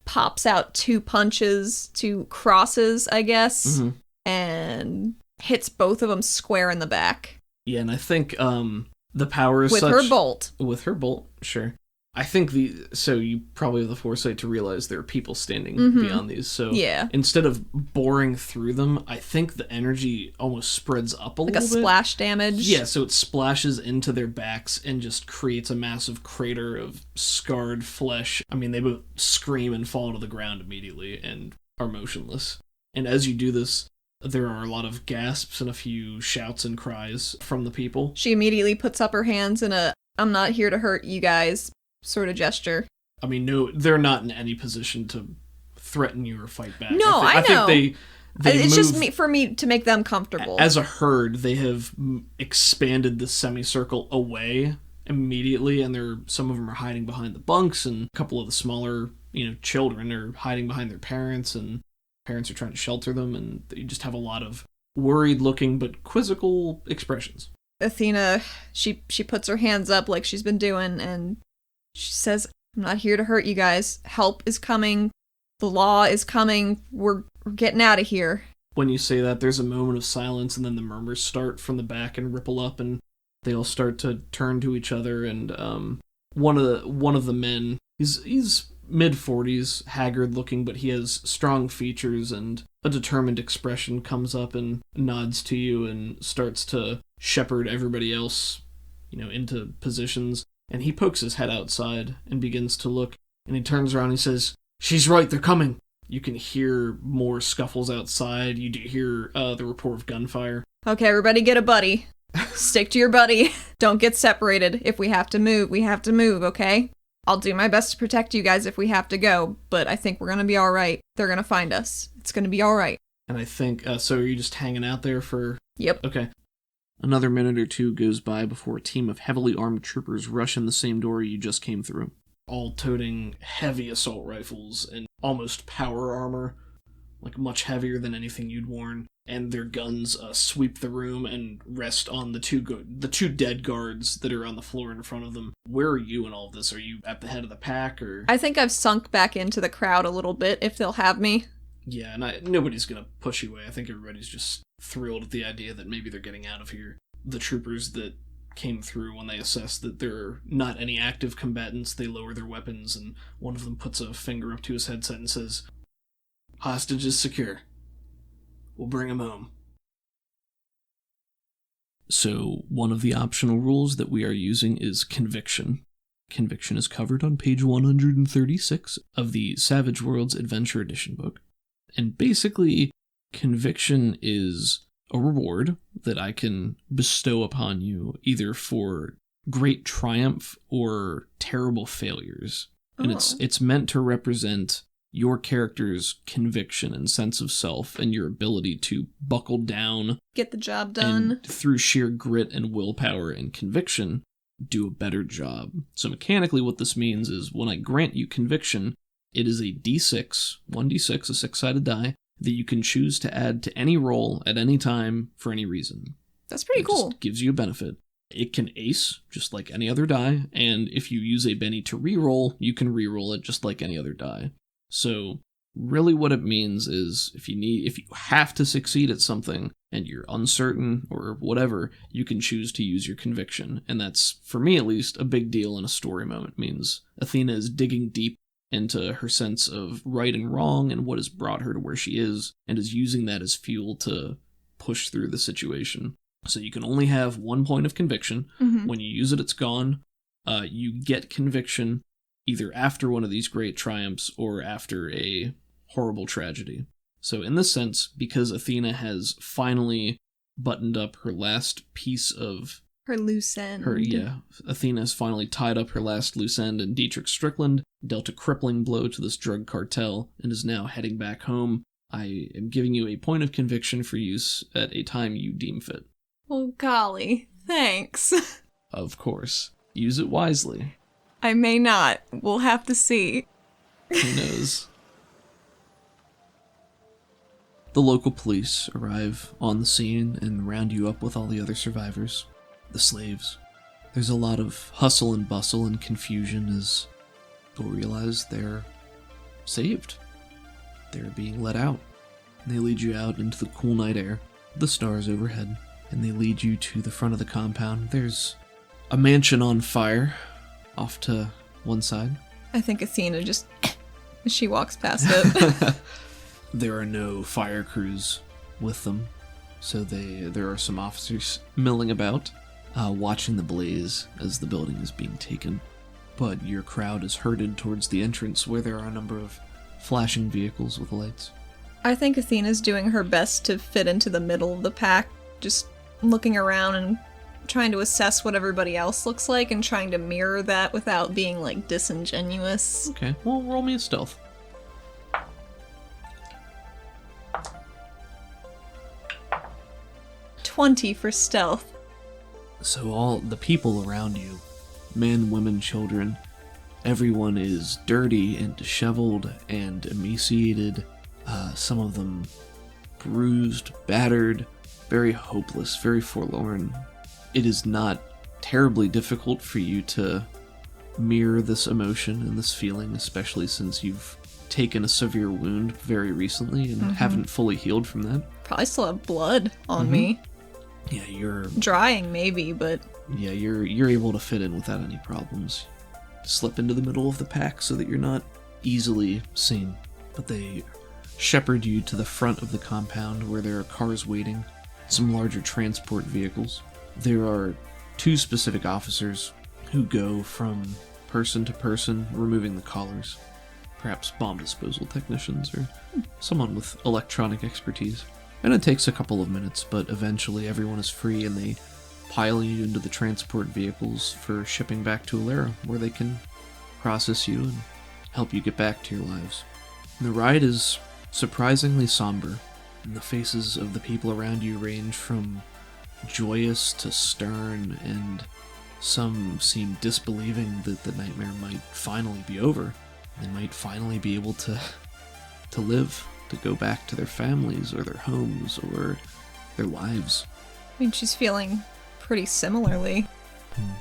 pops out 2 punches, 2 crosses, I guess, and hits both of them square in the back. Yeah, and I think the power is with such... her bolt. With her bolt, sure. I think so you probably have the foresight to realize there are people standing beyond these, so yeah. Instead of boring through them, I think the energy almost spreads up a little bit. Like a splash damage? Yeah, so it splashes into their backs and just creates a massive crater of scarred flesh. I mean, they both scream and fall to the ground immediately and are motionless. And as you do this, there are a lot of gasps and a few shouts and cries from the people. She immediately puts up her hands in a, I'm not here to hurt you guys sort of gesture. I mean, no, they're not in any position to threaten you or fight back. No, I know. I think it's just for me to make them comfortable. As a herd, they have expanded the semicircle away immediately, and some of them are hiding behind the bunks, and a couple of the smaller, children are hiding behind their parents, and parents are trying to shelter them, and you just have a lot of worried-looking but quizzical expressions. Athena, she puts her hands up like she's been doing, and she says, I'm not here to hurt you guys. Help is coming. The law is coming. We're getting out of here. When you say that, there's a moment of silence, and then the murmurs start from the back and ripple up, and they all start to turn to each other. And one of the men, he's mid-40s, haggard looking, but he has strong features and a determined expression, comes up and nods to you and starts to shepherd everybody else, into positions. And he pokes his head outside and begins to look, and he turns around and he says, "She's right, they're coming." You can hear more scuffles outside. You do hear the report of gunfire. Okay, everybody get a buddy. Stick to your buddy. Don't get separated. If we have to move, we have to move, okay? I'll do my best to protect you guys if we have to go, but I think we're gonna be alright. They're gonna find us. It's gonna be alright. And I think, so are you just hanging out there for... Yep. Okay. Another minute or two goes by before a team of heavily armed troopers rush in the same door you just came through, all toting heavy assault rifles and almost power armor, like much heavier than anything you'd worn, and their guns sweep the room and rest on the two dead guards that are on the floor in front of them. Where are you in all of this? Are you at the head of the pack, or...? I think I've sunk back into the crowd a little bit, if they'll have me. Yeah, and nobody's gonna push you away. I think everybody's just thrilled at the idea that maybe they're getting out of here. The troopers that came through, when they assess that there are not any active combatants, they lower their weapons, and one of them puts a finger up to his headset and says, "Hostage is secure. We'll bring him home." So, one of the optional rules that we are using is conviction. Conviction is covered on page 136 of the Savage Worlds Adventure Edition book. And basically, conviction is a reward that I can bestow upon you, either for great triumph or terrible failures. And it's meant to represent your character's conviction and sense of self and your ability to buckle down, get the job done, and through sheer grit and willpower and conviction, do a better job. So mechanically what this means is when I grant you conviction, it is a d6, 1d6, a 6-sided die, that you can choose to add to any roll at any time for any reason. That's pretty cool. Just gives you a benefit. It can ace, just like any other die, and if you use a Benny to reroll, you can reroll it just like any other die. So, really what it means is, if you have to succeed at something, and you're uncertain, or whatever, you can choose to use your conviction. And that's, for me at least, a big deal in a story moment. It means Athena is digging deep into her sense of right and wrong, and what has brought her to where she is, and is using that as fuel to push through the situation. So you can only have 1 point of conviction. Mm-hmm. When you use it, it's gone. You get conviction either after one of these great triumphs or after a horrible tragedy. So in this sense, because Athena has finally buttoned up her last piece of... her loose end. Athena has finally tied up her last loose end, and Dietrich Strickland dealt a crippling blow to this drug cartel and is now heading back home. I am giving you a point of conviction for use at a time you deem fit. Oh, golly. Thanks. Of course. Use it wisely. I may not. We'll have to see. Who knows? The local police arrive on the scene and round you up with all the other survivors, the slaves. There's a lot of hustle and bustle and confusion as you'll realize they're saved. They're being let out. They lead you out into the cool night air, the stars overhead, and they lead you to the front of the compound. There's a mansion on fire off to one side. I think Athena just... as she walks past it. There are no fire crews with them, so there are some officers milling about, watching the blaze as the building is being taken. But your crowd is herded towards the entrance where there are a number of flashing vehicles with lights. I think Athena's doing her best to fit into the middle of the pack, just looking around and trying to assess what everybody else looks like and trying to mirror that without being, like, disingenuous. Okay, well, roll me a stealth. $20 for stealth. So all the people around you, men, women, children, everyone is dirty and disheveled and emaciated. Some of them bruised, battered, very hopeless, very forlorn. It is not terribly difficult for you to mirror this emotion and this feeling, especially since you've taken a severe wound very recently and haven't fully healed from that. Probably still have blood on me. Yeah, you're drying maybe, but yeah, you're able to fit in without any problems. Slip into the middle of the pack so that you're not easily seen. But they shepherd you to the front of the compound where there are cars waiting, some larger transport vehicles. There are 2 specific officers who go from person to person, removing the collars. Perhaps bomb disposal technicians or someone with electronic expertise. And it takes a couple of minutes, but eventually everyone is free and they pile you into the transport vehicles for shipping back to Alara, where they can process you and help you get back to your lives. And the ride is surprisingly somber, and the faces of the people around you range from joyous to stern, and some seem disbelieving that the nightmare might finally be over. They might finally be able to live, to go back to their families or their homes or their lives. I mean, she's feeling pretty similarly,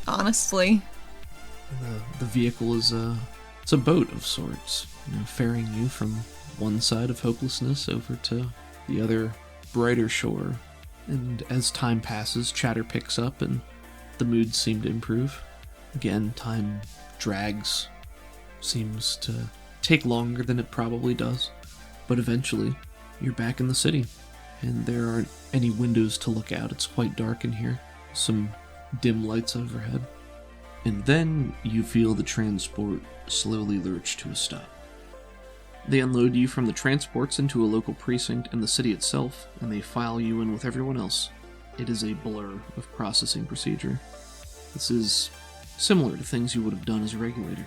honestly. And the vehicle is it's a boat of sorts, ferrying you from one side of hopelessness over to the other brighter shore. And as time passes, chatter picks up and the moods seem to improve. Again, time drags, seems to take longer than it probably does. But eventually, you're back in the city, and there aren't any windows to look out. It's quite dark in here. Some dim lights overhead. And then you feel the transport slowly lurch to a stop. They unload you from the transports into a local precinct in the city itself, and they file you in with everyone else. It is a blur of processing procedure. This is similar to things you would have done as a regulator.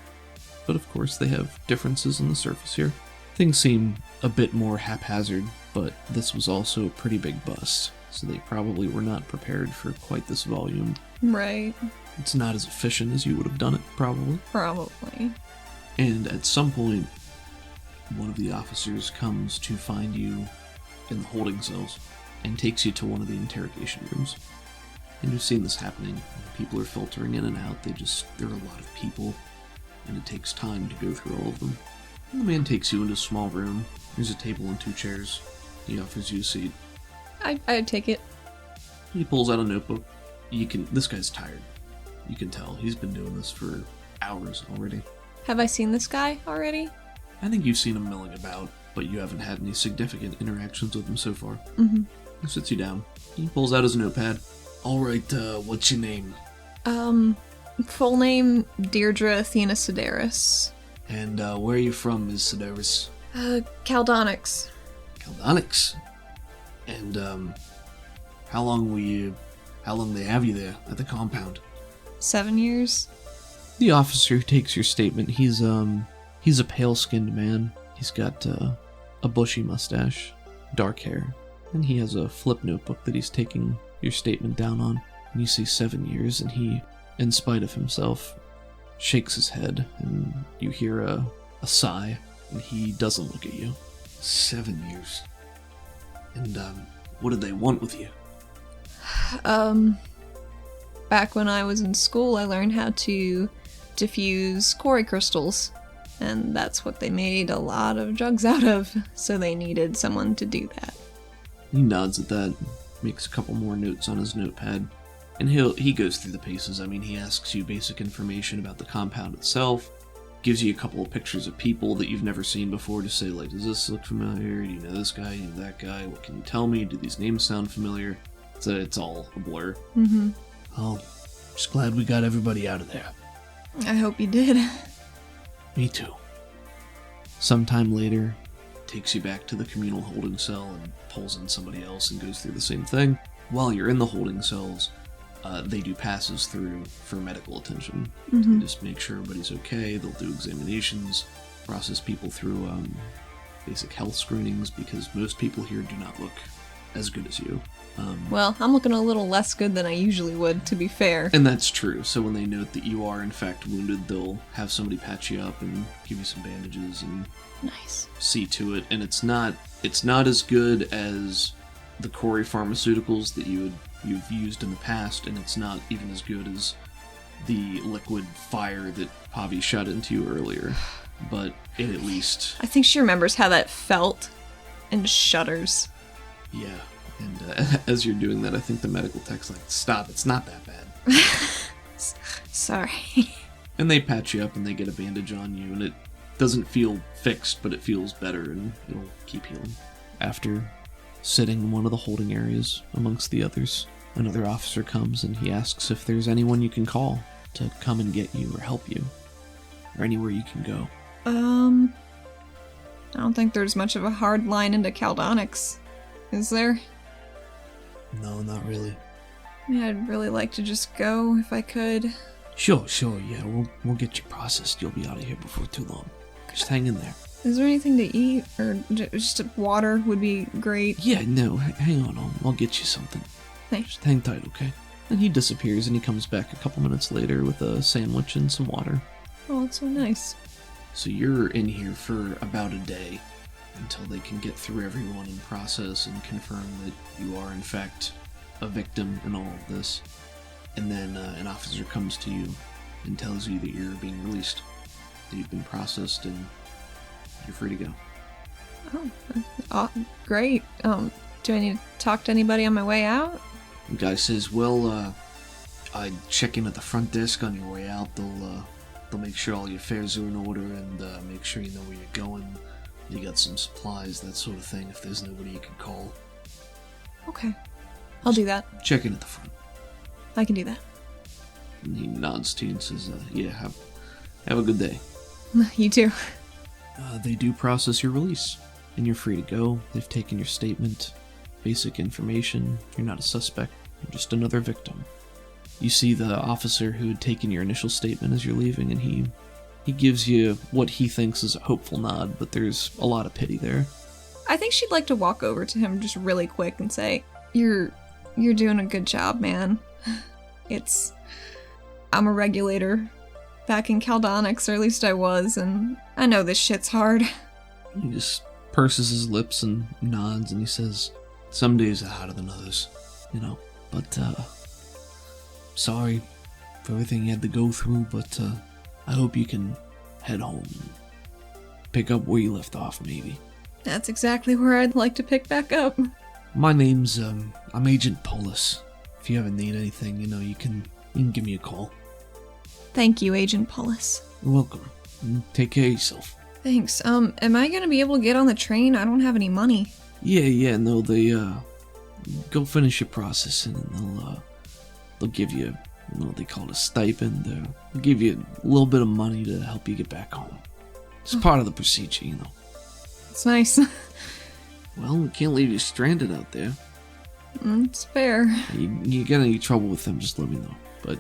But of course, they have differences on the surface here. Things seem a bit more haphazard, but this was also a pretty big bust, so they probably were not prepared for quite this volume. Right. It's not as efficient as you would have done it, probably. Probably. And at some point, one of the officers comes to find you in the holding cells and takes you to one of the interrogation rooms. And you've seen this happening. People are filtering in and out. There are a lot of people, and it takes time to go through all of them. And the man takes you into a small room. There's a table and 2 chairs. He offers you a seat. I'd take it. He pulls out a notebook. This guy's tired. You can tell. He's been doing this for hours already. Have I seen this guy already? I think you've seen him milling about, but you haven't had any significant interactions with him so far. He sits you down. He pulls out his notepad. Alright, what's your name? Full name, Deirdre Athena Sedaris. And, where are you from, Ms. Sedaris? Caldonix. Caldonix? And, how long they have you there at the compound? 7 years. The officer who takes your statement, he's a pale-skinned man. He's got, a bushy mustache, dark hair, and he has a flip notebook that he's taking your statement down on. And you see 7 years, and he, in spite of himself, shakes his head, and you hear a sigh, and he doesn't look at you. 7 years. And, what did they want with you? Back when I was in school, I learned how to diffuse quarry crystals, and that's what they made a lot of drugs out of, so they needed someone to do that. He nods at that, makes a couple more notes on his notepad, and he goes through the paces. I mean, he asks you basic information about the compound itself, gives you a couple of pictures of people that you've never seen before to say, like, does this look familiar? Do you know this guy? Do you know that guy? What can you tell me? Do these names sound familiar? So it's all a blur. Oh, just glad we got everybody out of there. I hope you did. Me too. Sometime later, takes you back to the communal holding cell and pulls in somebody else and goes through the same thing. While you're in the holding cells, they do passes through for medical attention. They just make sure everybody's okay. They'll do examinations, process people through basic health screenings, because most people here do not look as good as you. Well, I'm looking a little less good than I usually would, to be fair. And that's true. So when they note that you are in fact wounded, they'll have somebody patch you up and give you some bandages and Nice. see to it. And it's not as good as the Corey pharmaceuticals that you've used in the past, and it's not even as good as the liquid fire that Pahvi shot into you earlier, but it at least... I think she remembers how that felt and shudders. Yeah, and as you're doing that, I think the medical tech's like, stop, it's not that bad. Sorry. And they patch you up and they get a bandage on you, and it doesn't feel fixed, but it feels better, and it'll keep healing. After sitting in one of the holding areas amongst the others, another officer comes and he asks if there's anyone you can call to come and get you or help you, or anywhere you can go. I don't think there's much of a hard line into Caldonics, is there? No, not really. Yeah, I'd really like to just go if I could. Sure, yeah, we'll get you processed. You'll be out of here before too long. Just hang in there. Is there anything to eat, or just water would be great? Yeah, no, hang on, I'll get you something. Thanks. Just hang tight, okay? And he disappears, and he comes back a couple minutes later with a sandwich and some water. Oh, that's so nice. So you're in here for about a day, until they can get through everyone and process and confirm that you are, in fact, a victim in all of this. And then an officer comes to you and tells you that you're being released, that you've been processed, and you're free to go. Oh, great. Do I need to talk to anybody on my way out? The guy says, well, I'd check in at the front desk on your way out. They'll make sure all your fares are in order and make sure you know where you're going. You got some supplies, that sort of thing, if there's nobody you can call. Okay. I'll do that. Check in at the front. I can do that. And he nods to you and says, yeah, have a good day. You too. They do process your release, and you're free to go. They've taken your statement, basic information. You're not a suspect, you're just another victim. You see the officer who had taken your initial statement as you're leaving, and he gives you what he thinks is a hopeful nod, but there's a lot of pity there. I think she'd like to walk over to him just really quick and say, You're doing a good job, man. I'm a regulator back in Caldonics, or at least I was, and I know this shit's hard. He just purses his lips and nods, and he says, some days are harder than others, but, sorry for everything you had to go through, but, I hope you can head home and pick up where you left off, maybe. That's exactly where I'd like to pick back up. My name's, I'm Agent Polis. If you ever need anything, you can give me a call. Thank you, Agent Polis. You're welcome. Take care of yourself. Thanks. Am I gonna be able to get on the train? I don't have any money. Yeah, no, they, go finish your processing and they'll give you, what they call it, a stipend. They'll give you a little bit of money to help you get back home. It's part of the procedure, It's nice. Well, we can't leave you stranded out there. It's fair. You get any trouble with them, just let me know. But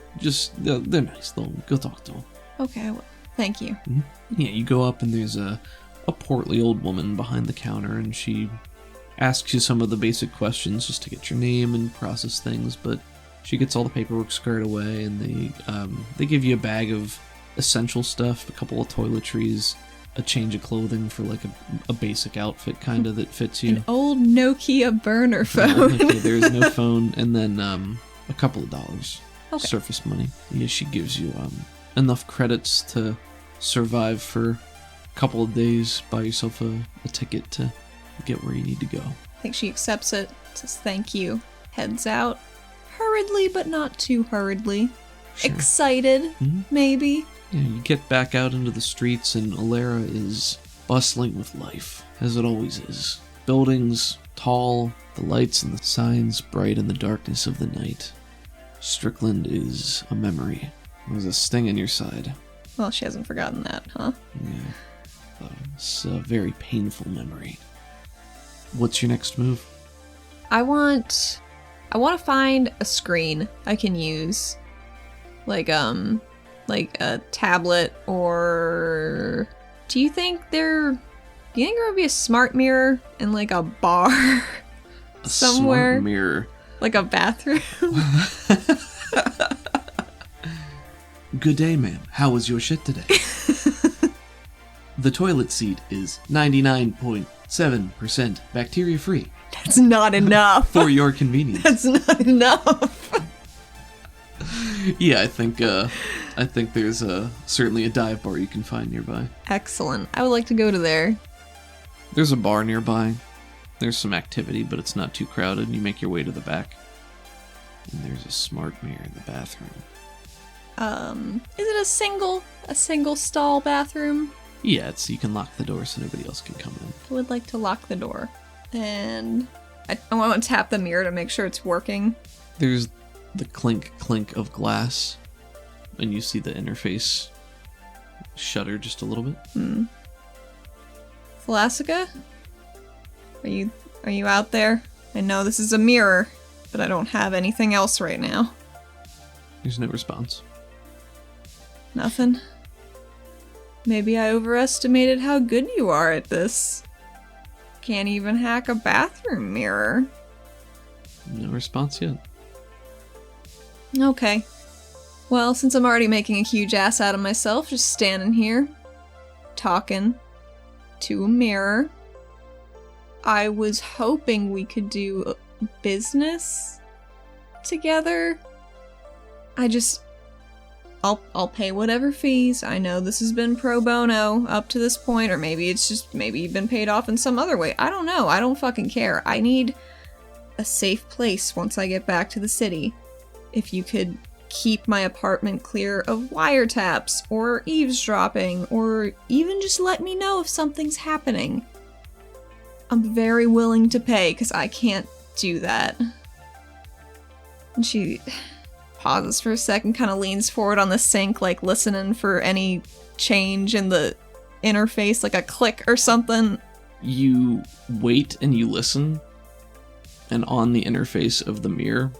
they're nice, though. Go talk to them. Okay, I will. Thank you. Mm-hmm. Yeah, you go up and there's a portly old woman behind the counter, and she asks you some of the basic questions just to get your name and process things, but she gets all the paperwork squared away, and they give you a bag of essential stuff, a couple of toiletries, a change of clothing for like a basic outfit kind of that fits you. An old Nokia burner phone. Okay, there's no phone, and then a couple of dollars. Okay. Surface money. Yeah, she gives you enough credits to survive for a couple of days, buy yourself a ticket to get where you need to go. I think she accepts it, says thank you, heads out, hurriedly but not too hurriedly. Sure. Excited, maybe. Yeah, you get back out into the streets, and Alera is bustling with life, as it always is. Buildings tall, the lights and the signs bright in the darkness of the night. Strickland is a memory. There's a sting in your side. Well, she hasn't forgotten that, huh? Yeah. It's a very painful memory. What's your next move? I want to find a screen I can use. Like a tablet, or do you think there would be a smart mirror in like a bar somewhere? Smart mirror. Like a bathroom? Good day, ma'am. How was your shit today? The toilet seat is 99.7% bacteria-free. That's not enough. For your convenience. That's not enough. Yeah, I think there's certainly a dive bar you can find nearby. Excellent. I would like to go to there. There's a bar nearby. There's some activity, but it's not too crowded, and you make your way to the back. And there's a smart mirror in the bathroom. Is it a single stall bathroom? Yeah, you can lock the door so nobody else can come in. I would like to lock the door. And I want to tap the mirror to make sure it's working. There's the clink of glass, and you see the interface shudder just a little bit. Thalassica? Are you out there? I know this is a mirror, but I don't have anything else right now. There's no response. Nothing? Maybe I overestimated how good you are at this. Can't even hack a bathroom mirror. No response yet. Okay. Well, since I'm already making a huge ass out of myself, just standing here, talking to a mirror, I was hoping we could do business together. I'll pay whatever fees. I know this has been pro bono up to this point, or maybe you've been paid off in some other way. I don't know. I don't fucking care. I need a safe place once I get back to the city. If you could keep my apartment clear of wiretaps or eavesdropping, or even just let me know if something's happening. I'm very willing to pay, because I can't do that. And she pauses for a second, kind of leans forward on the sink, like listening for any change in the interface, like a click or something. You wait and you listen, and on the interface of the mirror,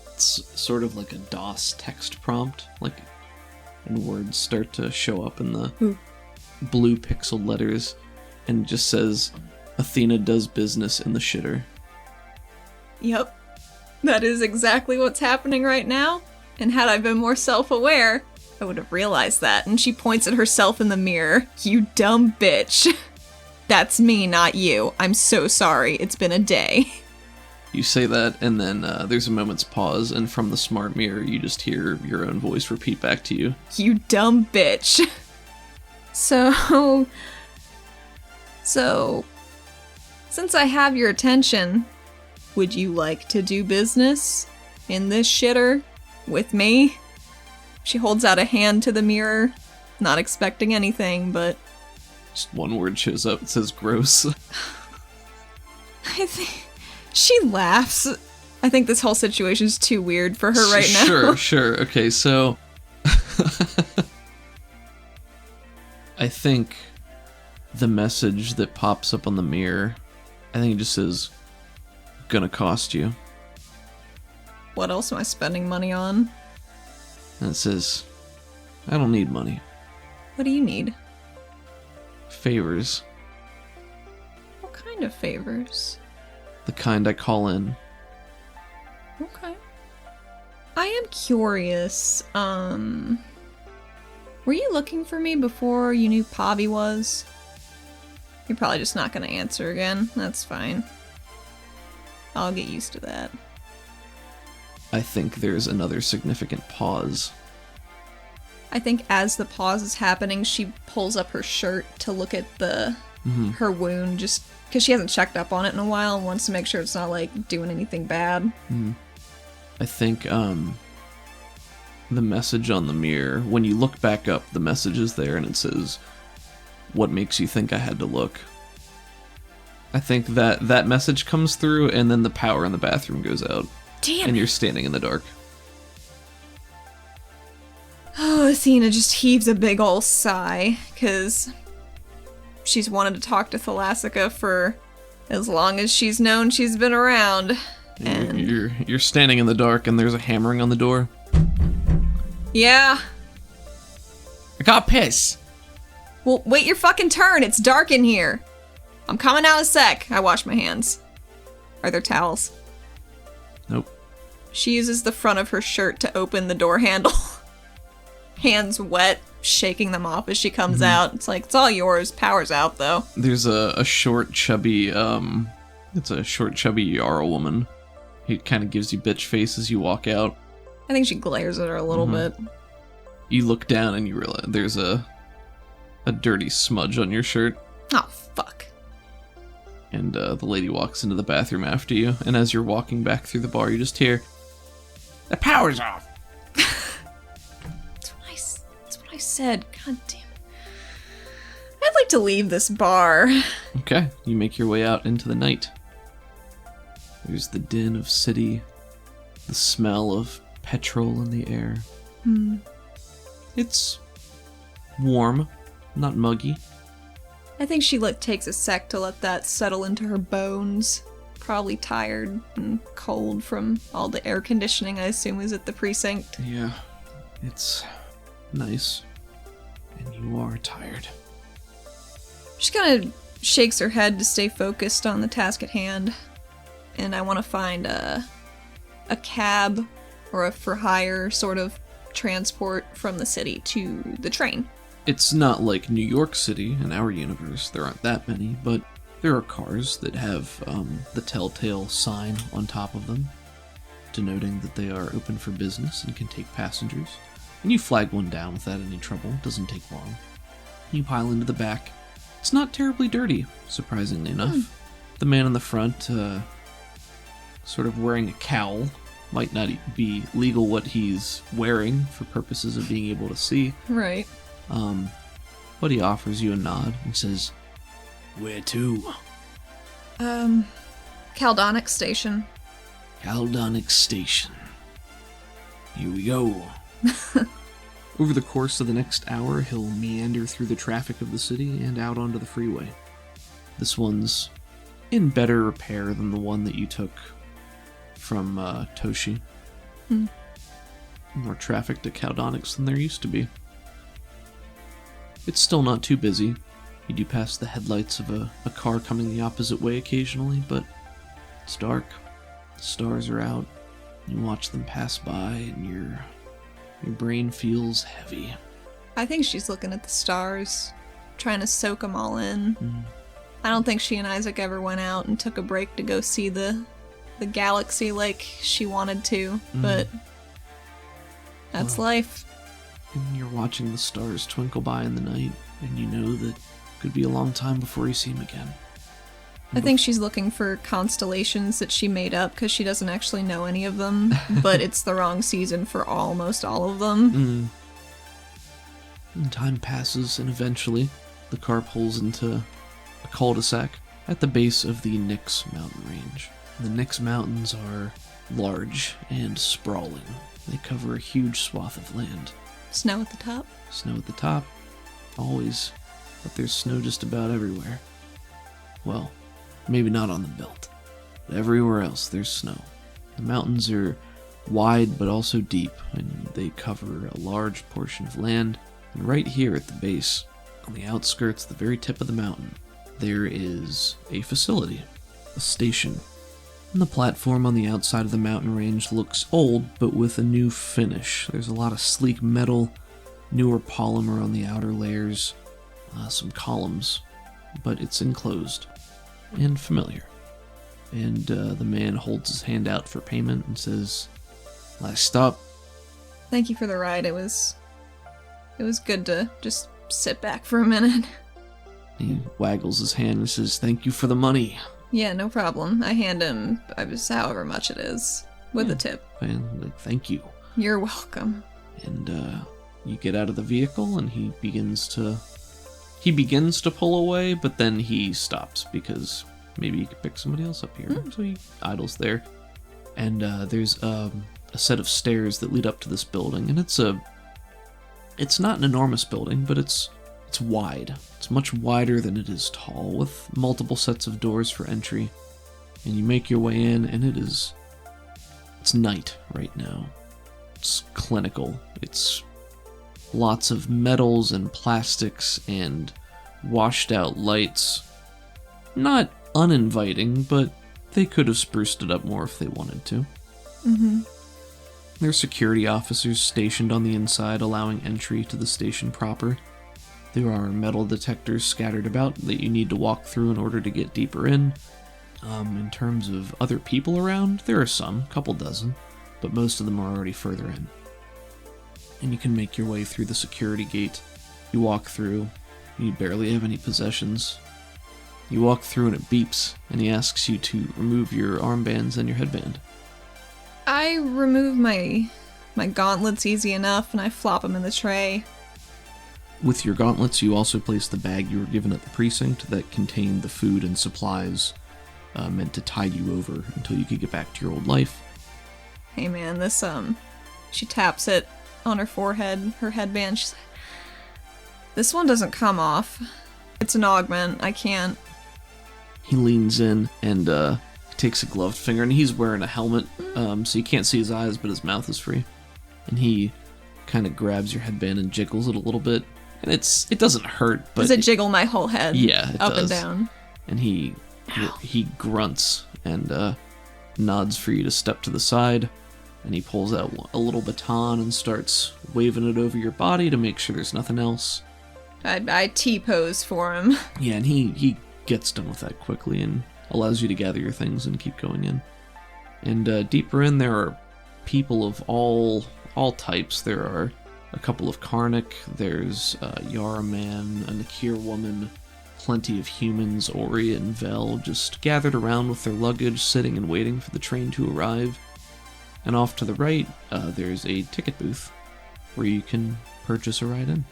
it's sort of like a DOS text prompt, and words start to show up in the blue pixel letters, and it just says, Athena does business in the shitter. Yep. That is exactly what's happening right now. And had I been more self-aware, I would have realized that. And she points at herself in the mirror. You dumb bitch. That's me, not you. I'm so sorry. It's been a day. You say that, and then there's a moment's pause, and from the smart mirror, you just hear your own voice repeat back to you. You dumb bitch. So, since I have your attention, would you like to do business in this shitter with me? She holds out a hand to the mirror, not expecting anything, but just one word shows up. It says gross. I think she laughs. I think this whole situation is too weird for her right now. Sure. Okay, so I think the message that pops up on the mirror, I think it just says, gonna cost you. What else am I spending money on? And it says, I don't need money. What do you need? Favors. What kind of favors? The kind I call in. Okay. I am curious, were you looking for me before you knew Pahvi was? You're probably just not gonna answer again. That's fine. I'll get used to that. I think there's another significant pause. I think as the pause is happening, she pulls up her shirt to look at her wound, just because she hasn't checked up on it in a while and wants to make sure it's not, like, doing anything bad. I think, the message on the mirror, when you look back up, the message is there and it says, what makes you think I had to look? I think that message comes through, and then the power in the bathroom goes out. Damn. And you're standing in the dark. Oh, Athena just heaves a big ol' sigh, because she's wanted to talk to Thalassica for as long as she's known she's been around. And you're standing in the dark, and there's a hammering on the door. Yeah. I got piss. Well, wait your fucking turn. It's dark in here. I'm coming out in a sec. I wash my hands. Are there towels? Nope. She uses the front of her shirt to open the door handle. Hands wet, shaking them off as she comes out. It's like, it's all yours. Power's out, though. There's a short, chubby, it's a short, chubby Jarl woman. He kind of gives you bitch face as you walk out. I think she glares at her a little bit. You look down and you realize there's a dirty smudge on your shirt. Oh, fuck. And the lady walks into the bathroom after you, and as you're walking back through the bar, you just hear, "The power's off!" That's what I said. God damn it. I'd like to leave this bar. Okay, you make your way out into the night. There's the din of city, the smell of petrol in the air. It's warm, not muggy. I think she takes a sec to let that settle into her bones. Probably tired and cold from all the air conditioning, I assume, is at the precinct. Yeah, it's nice. And you are tired. She kind of shakes her head to stay focused on the task at hand. And I want to find a cab or a for-hire sort of transport from the city to the train. It's not like New York City in our universe. There aren't that many, but there are cars that have the telltale sign on top of them, denoting that they are open for business and can take passengers. And you flag one down without any trouble. It doesn't take long. You pile into the back. It's not terribly dirty, surprisingly enough. The man in the front, sort of wearing a cowl, might not be legal what he's wearing for purposes of being able to see. Right. But he offers you a nod and says, "Where to?" Caldonic Station. Caldonic Station. Here we go. Over the course of the next hour, he'll meander through the traffic of the city and out onto the freeway. This one's in better repair than the one that you took from Toshi. More traffic to Caldonics than there used to be. It's still not too busy. You do pass the headlights of a car coming the opposite way occasionally, but it's dark. The stars are out. You watch them pass by, and your brain feels heavy. I think she's looking at the stars, trying to soak them all in. I don't think she and Isaac ever went out and took a break to go see the galaxy like she wanted to, but that's life. And you're watching the stars twinkle by in the night, and you know that it could be a long time before you see them again. I think she's looking for constellations that she made up because she doesn't actually know any of them, but it's the wrong season for almost all of them. And time passes, and eventually the car pulls into a cul-de-sac at the base of the Nix mountain range. The Nix mountains are large and sprawling. They cover a huge swath of land. Snow at the top? Snow at the top. Always. But there's snow just about everywhere. Well, maybe not on the belt. But everywhere else there's snow. The mountains are wide but also deep, and they cover a large portion of land. And right here at the base, on the outskirts, the very tip of the mountain, there is a facility, a station. And the platform on the outside of the mountain range looks old, but with a new finish. There's a lot of sleek metal, newer polymer on the outer layers, some columns, but it's enclosed and familiar. And the man holds his hand out for payment and says, "Last stop." Thank you for the ride. It was good to just sit back for a minute. He waggles his hand and says, "Thank you for the money." Yeah, no problem. I hand him however much it is, with a tip. And like, "Thank you." You're welcome. And you get out of the vehicle, and he begins to pull away, but then he stops because maybe he could pick somebody else up here. So he idles there. And there's a set of stairs that lead up to this building, and it's not an enormous building, but it's wide. It's much wider than it is tall, with multiple sets of doors for entry. And you make your way in, and it's night right now. It's clinical. It's lots of metals and plastics and washed out lights. Not uninviting, but they could have spruced it up more if they wanted to. There are security officers stationed on the inside, allowing entry to the station proper. There are metal detectors scattered about that you need to walk through in order to get deeper in. In terms of other people around, there are some, couple dozen. but most of them are already further in. And you can make your way through the security gate. You walk through, you barely have any possessions. You walk through and it beeps, and he asks you to remove your armbands and your headband. I remove my gauntlets easy enough, and I flop them in the tray. With your gauntlets, you also place the bag you were given at the precinct that contained the food and supplies meant to tide you over until you could get back to your old life. Hey man, this, she taps it on her forehead, her headband. She's like, this one doesn't come off. It's an augment. I can't. He leans in and takes a gloved finger, and he's wearing a helmet, so you can't see his eyes, but his mouth is free. And he kind of grabs your headband and jiggles it a little bit. And it doesn't hurt, but... Does it jiggle my whole head? Yeah, it up does. And down. And he grunts and nods for you to step to the side. And he pulls out a little baton and starts waving it over your body to make sure there's nothing else. I T-pose for him. Yeah, and he gets done with that quickly and allows you to gather your things and keep going in. And deeper in, there are people of all types. There are a couple of Karnak, there's Yara Man, a Nakir woman, plenty of humans, Ori and Vel, just gathered around with their luggage, sitting and waiting for the train to arrive. And off to the right, there's a ticket booth where you can purchase a ride in.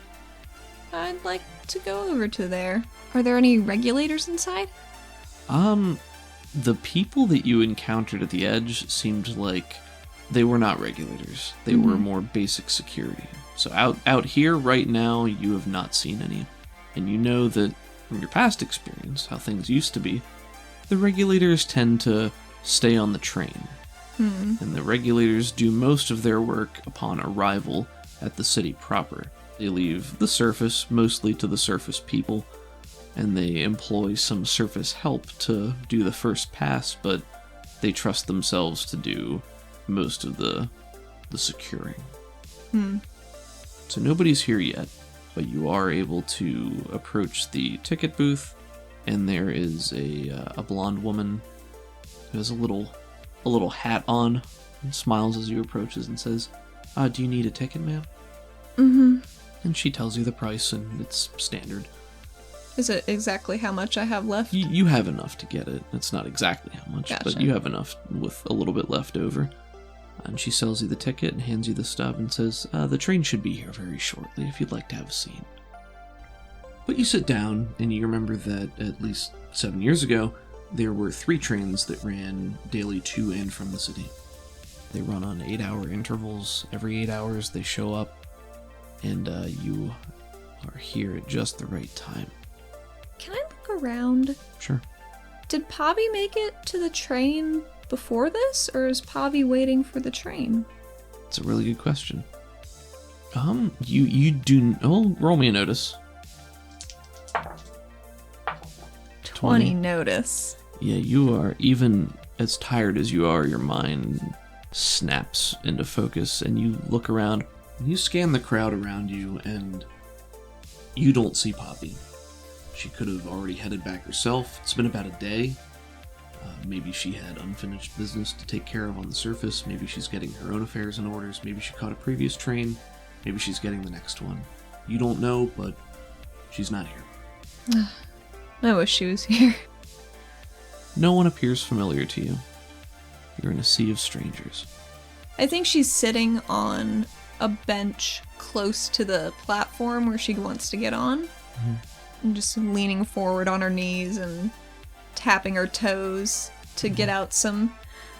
I'd like to go over to there. Are there any regulators inside? The people that you encountered at the edge seemed like they were not regulators. They were more basic security. So out here right now, you have not seen any. And you know that from your past experience, how things used to be, the regulators tend to stay on the train. And the regulators do most of their work upon arrival at the city proper. They leave the surface mostly to the surface people, and they employ some surface help to do the first pass, but they trust themselves to do most of the securing. So nobody's here yet, but you are able to approach the ticket booth, and there is a blonde woman who has a little hat on and smiles as you approaches and says, do you need a ticket, ma'am? And she tells you the price, and it's standard. Is it exactly how much I have left? You have enough to get it. It's not exactly how much, Gotcha. But you have enough with a little bit left over. And she sells you the ticket and hands you the stub and says, the train should be here very shortly if you'd like to have a seat. But you sit down, and you remember that at least 7 years ago, there were 3 trains that ran daily to and from the city. They run on 8-hour intervals. Every 8 hours they show up, and you are here at just the right time. Can I look around? Sure. Did Pahvi make it to the train before this, or is Pahvi waiting for the train? It's a really good question. You do... Oh, roll me a notice. 20 notice. Yeah, you are, even as tired as you are, your mind snaps into focus, and you look around, and you scan the crowd around you, and you don't see Pahvi. She could have already headed back herself. It's been about a day. Maybe she had unfinished business to take care of on the surface. Maybe she's getting her own affairs in orders. Maybe she caught a previous train. Maybe she's getting the next one. You don't know, but she's not here. I wish she was here. No one appears familiar to you. You're in a sea of strangers. I think she's sitting on a bench close to the platform where she wants to get on. And just leaning forward on her knees and tapping her toes to get out some...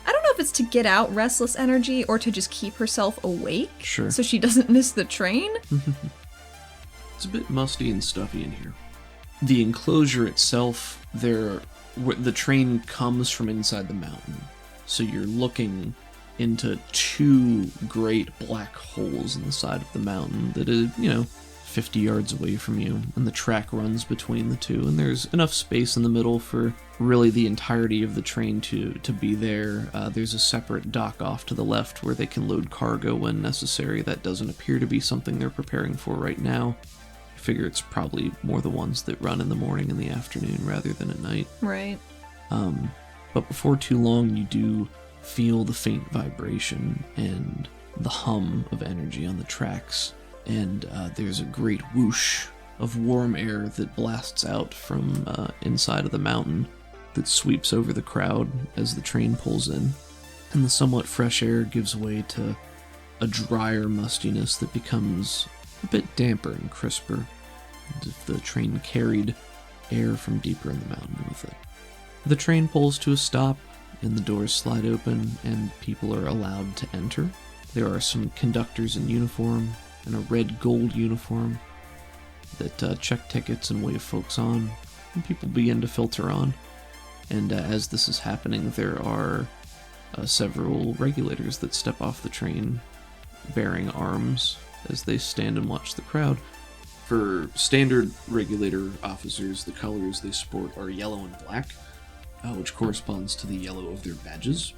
I don't know if it's to get out restless energy or to just keep herself awake. Sure. So she doesn't miss the train. It's a bit musty and stuffy in here. The enclosure itself, the train comes from inside the mountain. So you're looking into 2 great black holes in the side of the mountain that is, 50 yards away from you, and the track runs between the 2, and there's enough space in the middle for really the entirety of the train to be there. There's a separate dock off to the left where they can load cargo when necessary. That doesn't appear to be something they're preparing for right now. I figure it's probably more the ones that run in the morning and the afternoon rather than at night. Right. But before too long, you do feel the faint vibration and the hum of energy on the tracks, and there's a great whoosh of warm air that blasts out from inside of the mountain that sweeps over the crowd as the train pulls in, and the somewhat fresh air gives way to a drier mustiness that becomes a bit damper and crisper, as if the train carried air from deeper in the mountain with it. The train pulls to a stop, and the doors slide open, and people are allowed to enter. There are some conductors in uniform, and a red-gold uniform, that check tickets and wave folks on, and people begin to filter on. And as this is happening, there are several regulators that step off the train bearing arms as they stand and watch the crowd. For standard regulator officers, the colors they sport are yellow and black, which corresponds to the yellow of their badges.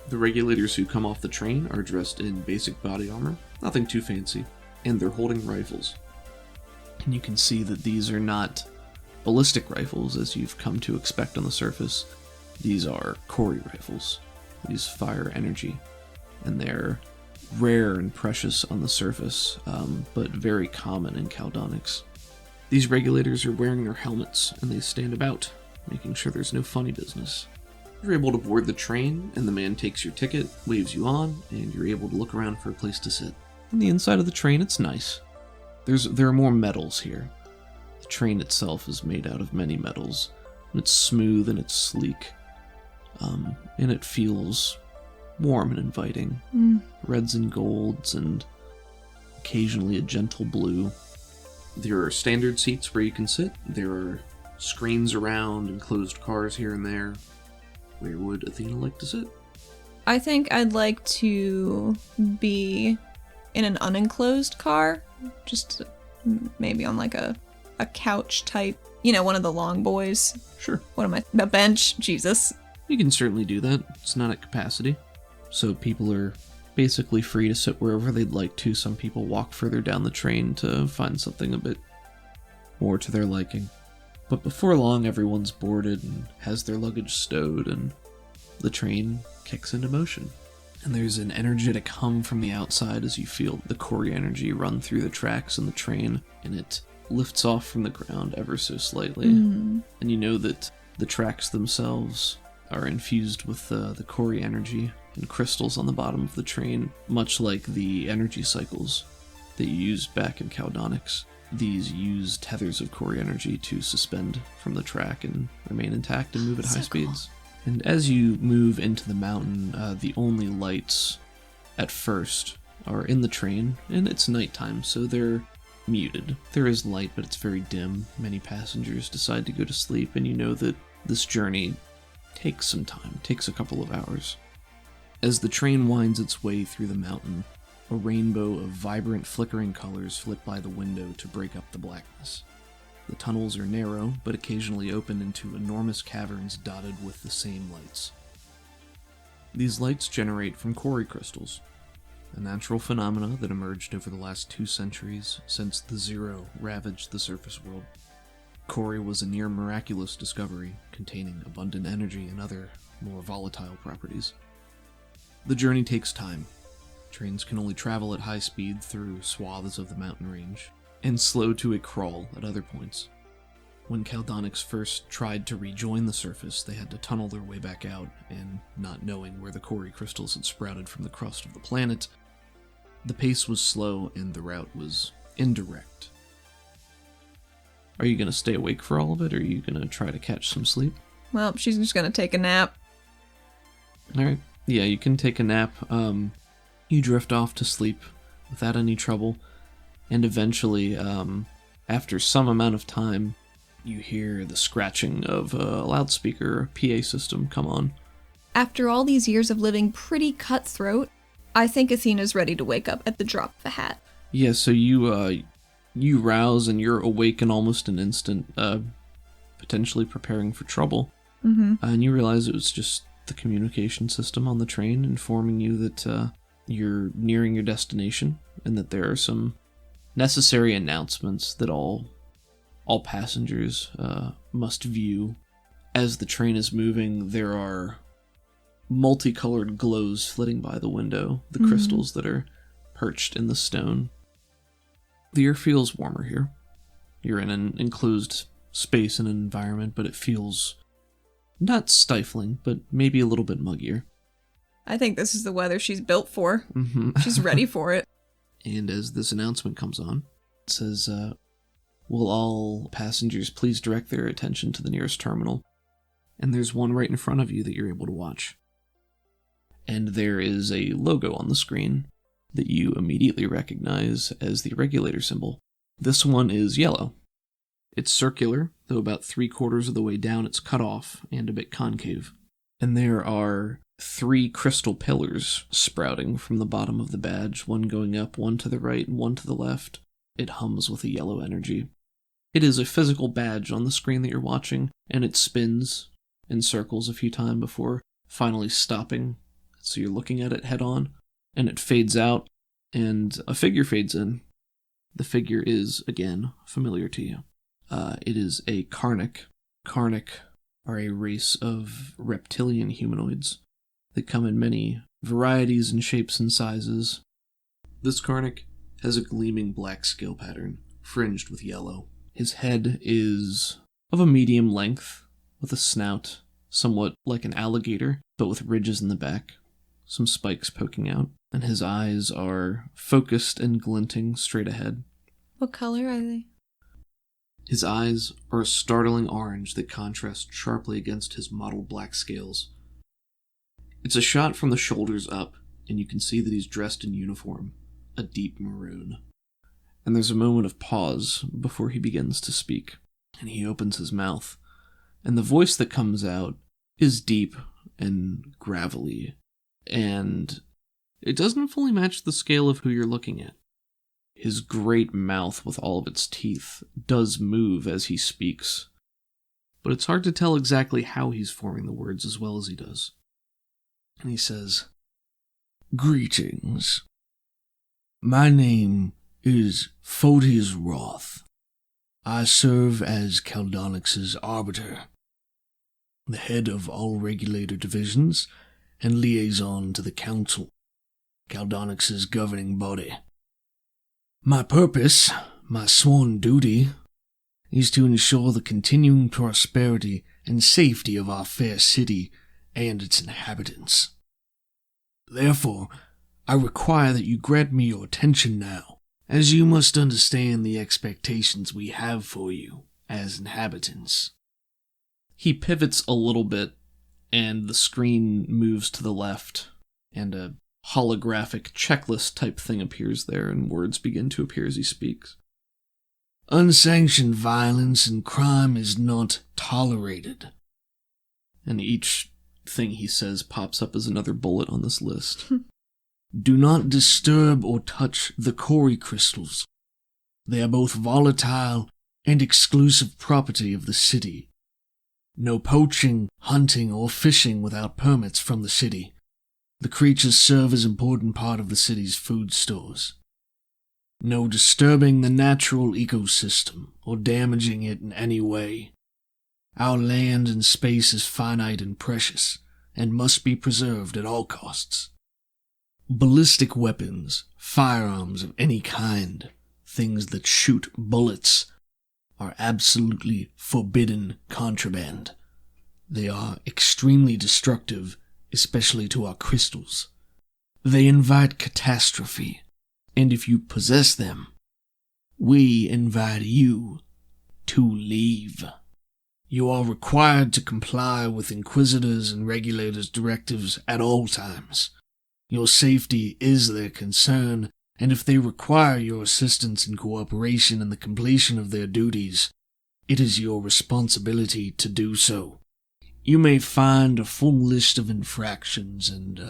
The regulators who come off the train are dressed in basic body armor, nothing too fancy, and they're holding rifles. And you can see that these are not ballistic rifles as you've come to expect on the surface. These are Cori rifles. These fire energy, and they're rare and precious on the surface, but very common in Caldonics. These regulators are wearing their helmets, and they stand about, making sure there's no funny business. You're able to board the train, and the man takes your ticket, waves you on, and you're able to look around for a place to sit. On the inside of the train, it's nice. There are more metals here. The train itself is made out of many metals, and it's smooth and it's sleek, and it feels warm and inviting. Reds and golds, and occasionally a gentle blue. There are standard seats where you can sit. There are screens around and closed cars here and there. Where would Athena like to sit? I think I'd like to be in an unenclosed car, just maybe on like a couch type, one of the long boys. Sure. What am I? A bench? Jesus. You can certainly do that. It's not at capacity. So people are basically free to sit wherever they'd like to. Some people walk further down the train to find something a bit more to their liking. But before long, everyone's boarded and has their luggage stowed, and the train kicks into motion. And there's an energetic hum from the outside as you feel the Cori energy run through the tracks in the train, and it lifts off from the ground ever so slightly. And you know that the tracks themselves are infused with the Cori energy and crystals on the bottom of the train, much like the energy cycles that you used back in Caldonics. These use tethers of Cori energy to suspend from the track and remain intact and move at high speeds. And as you move into the mountain, the only lights at first are in the train, and it's nighttime, so they're muted. There is light, but it's very dim. Many passengers decide to go to sleep, and you know that this journey takes some time, takes a couple of hours. As the train winds its way through the mountain, a rainbow of vibrant flickering colors flit by the window to break up the blackness. The tunnels are narrow, but occasionally open into enormous caverns dotted with the same lights. These lights generate from Cori crystals, a natural phenomena that emerged over the last 2 centuries since the Zero ravaged the surface world. Cori was a near miraculous discovery, containing abundant energy and other, more volatile properties. The journey takes time. Trains can only travel at high speed through swaths of the mountain range, and slow to a crawl at other points. When Caldonics first tried to rejoin the surface, they had to tunnel their way back out, and not knowing where the Cori crystals had sprouted from the crust of the planet, the pace was slow and the route was indirect. Are you going to stay awake for all of it, or are you going to try to catch some sleep? Well, she's just going to take a nap. Alright, yeah, you can take a nap. You drift off to sleep without any trouble, and eventually, after some amount of time, you hear the scratching of a loudspeaker PA system come on. After all these years of living pretty cutthroat, I think Athena's ready to wake up at the drop of a hat. Yeah, so you rouse and you're awake in almost an instant, potentially preparing for trouble. And you realize it was just the communication system on the train informing you that you're nearing your destination, and that there are some necessary announcements that all passengers must view. As the train is moving, there are multicolored glows flitting by the window, the crystals that are perched in the stone. The air feels warmer here. You're in an enclosed space and environment, but it feels not stifling, but maybe a little bit muggier. I think this is the weather she's built for. She's ready for it. And as this announcement comes on, it says, will all passengers please direct their attention to the nearest terminal? And there's one right in front of you that you're able to watch. And there is a logo on the screen that you immediately recognize as the regulator symbol. This one is yellow. It's circular, though about 3/4 of the way down it's cut off and a bit concave. And there are 3 crystal pillars sprouting from the bottom of the badge, one going up, one to the right, and one to the left. It hums with a yellow energy. It is a physical badge on the screen that you're watching, and it spins in circles a few times before finally stopping. So you're looking at it head on, and it fades out, and a figure fades in. The figure is, again, familiar to you. It is a Karnak. Karnak are a race of reptilian humanoids that come in many varieties and shapes and sizes. This Karnak has a gleaming black scale pattern, fringed with yellow. His head is of a medium length, with a snout somewhat like an alligator, but with ridges in the back, some spikes poking out, and his eyes are focused and glinting straight ahead. What color are they? His eyes are a startling orange that contrasts sharply against his mottled black scales. It's a shot from the shoulders up, and you can see that he's dressed in uniform, a deep maroon. And there's a moment of pause before he begins to speak, and he opens his mouth, and the voice that comes out is deep and gravelly, and it doesn't fully match the scale of who you're looking at. His great mouth with all of its teeth does move as he speaks, but it's hard to tell exactly how he's forming the words as well as he does. And he says, "Greetings. My name is Photius Roth. I serve as Caldonix's arbiter, the head of all regulator divisions, and liaison to the council, Caldonix's governing body. My purpose, my sworn duty, is to ensure the continuing prosperity and safety of our fair city and its inhabitants. Therefore, I require that you grant me your attention now, as you must understand the expectations we have for you as inhabitants." He pivots a little bit, and the screen moves to the left, and a holographic checklist type thing appears there, and words begin to appear as he speaks. "Unsanctioned violence and crime is not tolerated." And each thing he says pops up as another bullet on this list. "Do not disturb or touch the Cori crystals. They are both volatile and exclusive property of the city. No poaching, hunting, or fishing without permits from the city. The creatures serve as an important part of the city's food stores. No disturbing the natural ecosystem or damaging it in any way. Our land and space is finite and precious, and must be preserved at all costs. Ballistic weapons, firearms of any kind, things that shoot bullets, are absolutely forbidden contraband. They are extremely destructive, especially to our crystals. They invite catastrophe, and if you possess them, we invite you to leave. You are required to comply with Inquisitors and Regulators' directives at all times. Your safety is their concern, and if they require your assistance and cooperation in the completion of their duties, it is your responsibility to do so. You may find a full list of infractions and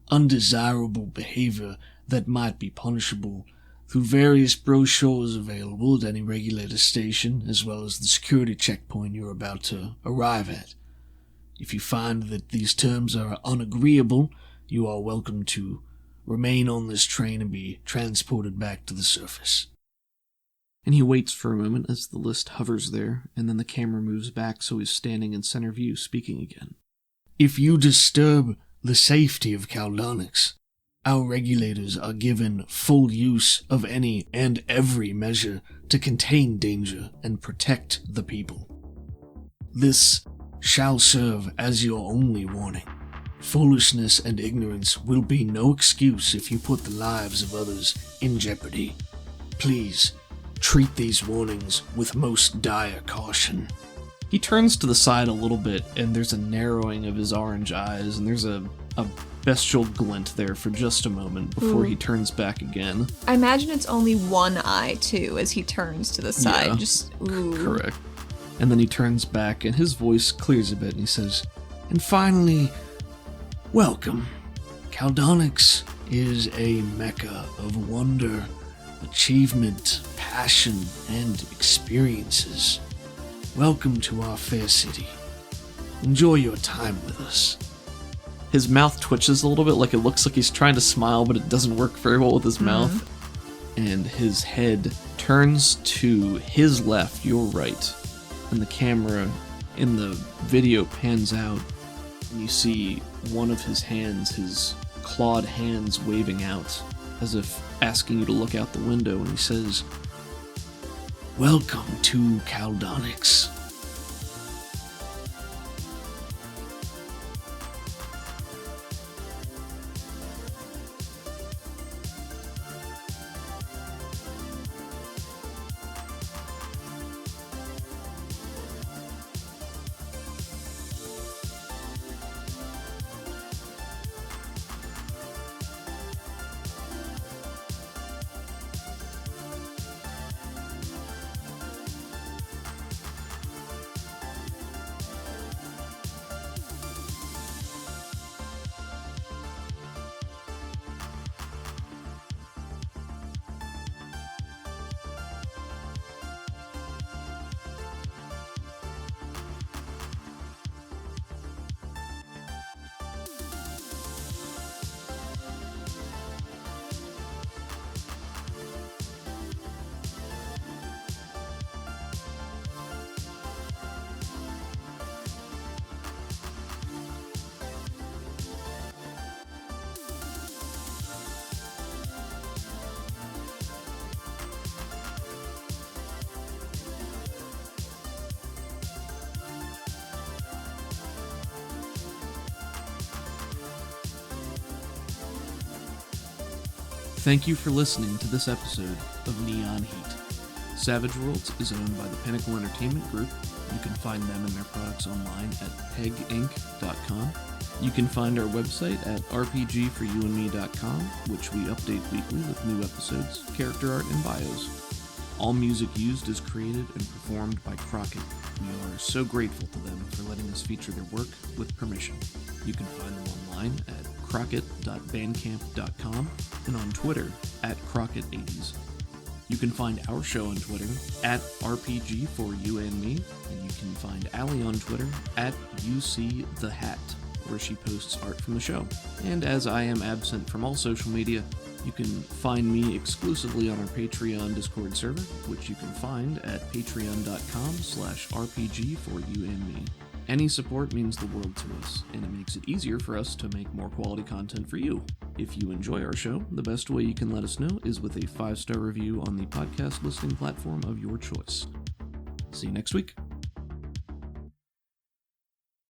undesirable behavior that might be punishable through various brochures available at any regulator station, as well as the security checkpoint you're about to arrive at. If you find that these terms are unagreeable, you are welcome to remain on this train and be transported back to the surface." And he waits for a moment as the list hovers there, and then the camera moves back so he's standing in center view, speaking again. "If you disturb the safety of Caldonix. Our regulators are given full use of any and every measure to contain danger and protect the people. This shall serve as your only warning. Foolishness and ignorance will be no excuse if you put the lives of others in jeopardy. Please, treat these warnings with most dire caution. He turns to the side a little bit, and there's a narrowing of his orange eyes, and there's a bestial glint there for just a moment before he turns back again. I imagine it's only one eye, too, as he turns to the side. Yeah, just, ooh. Correct. And then he turns back, and his voice clears a bit, and he says, "And finally, welcome. Caldonix is a mecca of wonder, achievement, passion, and experiences. Welcome to our fair city. Enjoy your time with us." His mouth twitches a little bit, like it looks like he's trying to smile, but it doesn't work very well with his mouth. And his head turns to his left, your right. And the camera in the video pans out, and you see one of his hands, his clawed hands, waving out, as if asking you to look out the window, and he says, "Welcome to Caldonix." Thank you for listening to this episode of Neon Heat. Savage Worlds is owned by the Pinnacle Entertainment Group. You can find them and their products online at peginc.com. You can find our website at rpgforyouandme.com, which we update weekly with new episodes, character art, and bios. All music used is created and performed by Crockett. We are so grateful to them for letting us feature their work with permission. You can find them online at crockett.bandcamp.com and on Twitter at Crockett80s. You can find our show on Twitter at rpgforyouandme, and you can find Allie on Twitter at UCTheHat, where she posts art from the show. And as I am absent from all social media, you can find me exclusively on our Patreon Discord server, which you can find at patreon.com/rpgforyouandme. Any support means the world to us, and it makes it easier for us to make more quality content for you. If you enjoy our show, the best way you can let us know is with a 5-star review on the podcast listening platform of your choice. See you next week.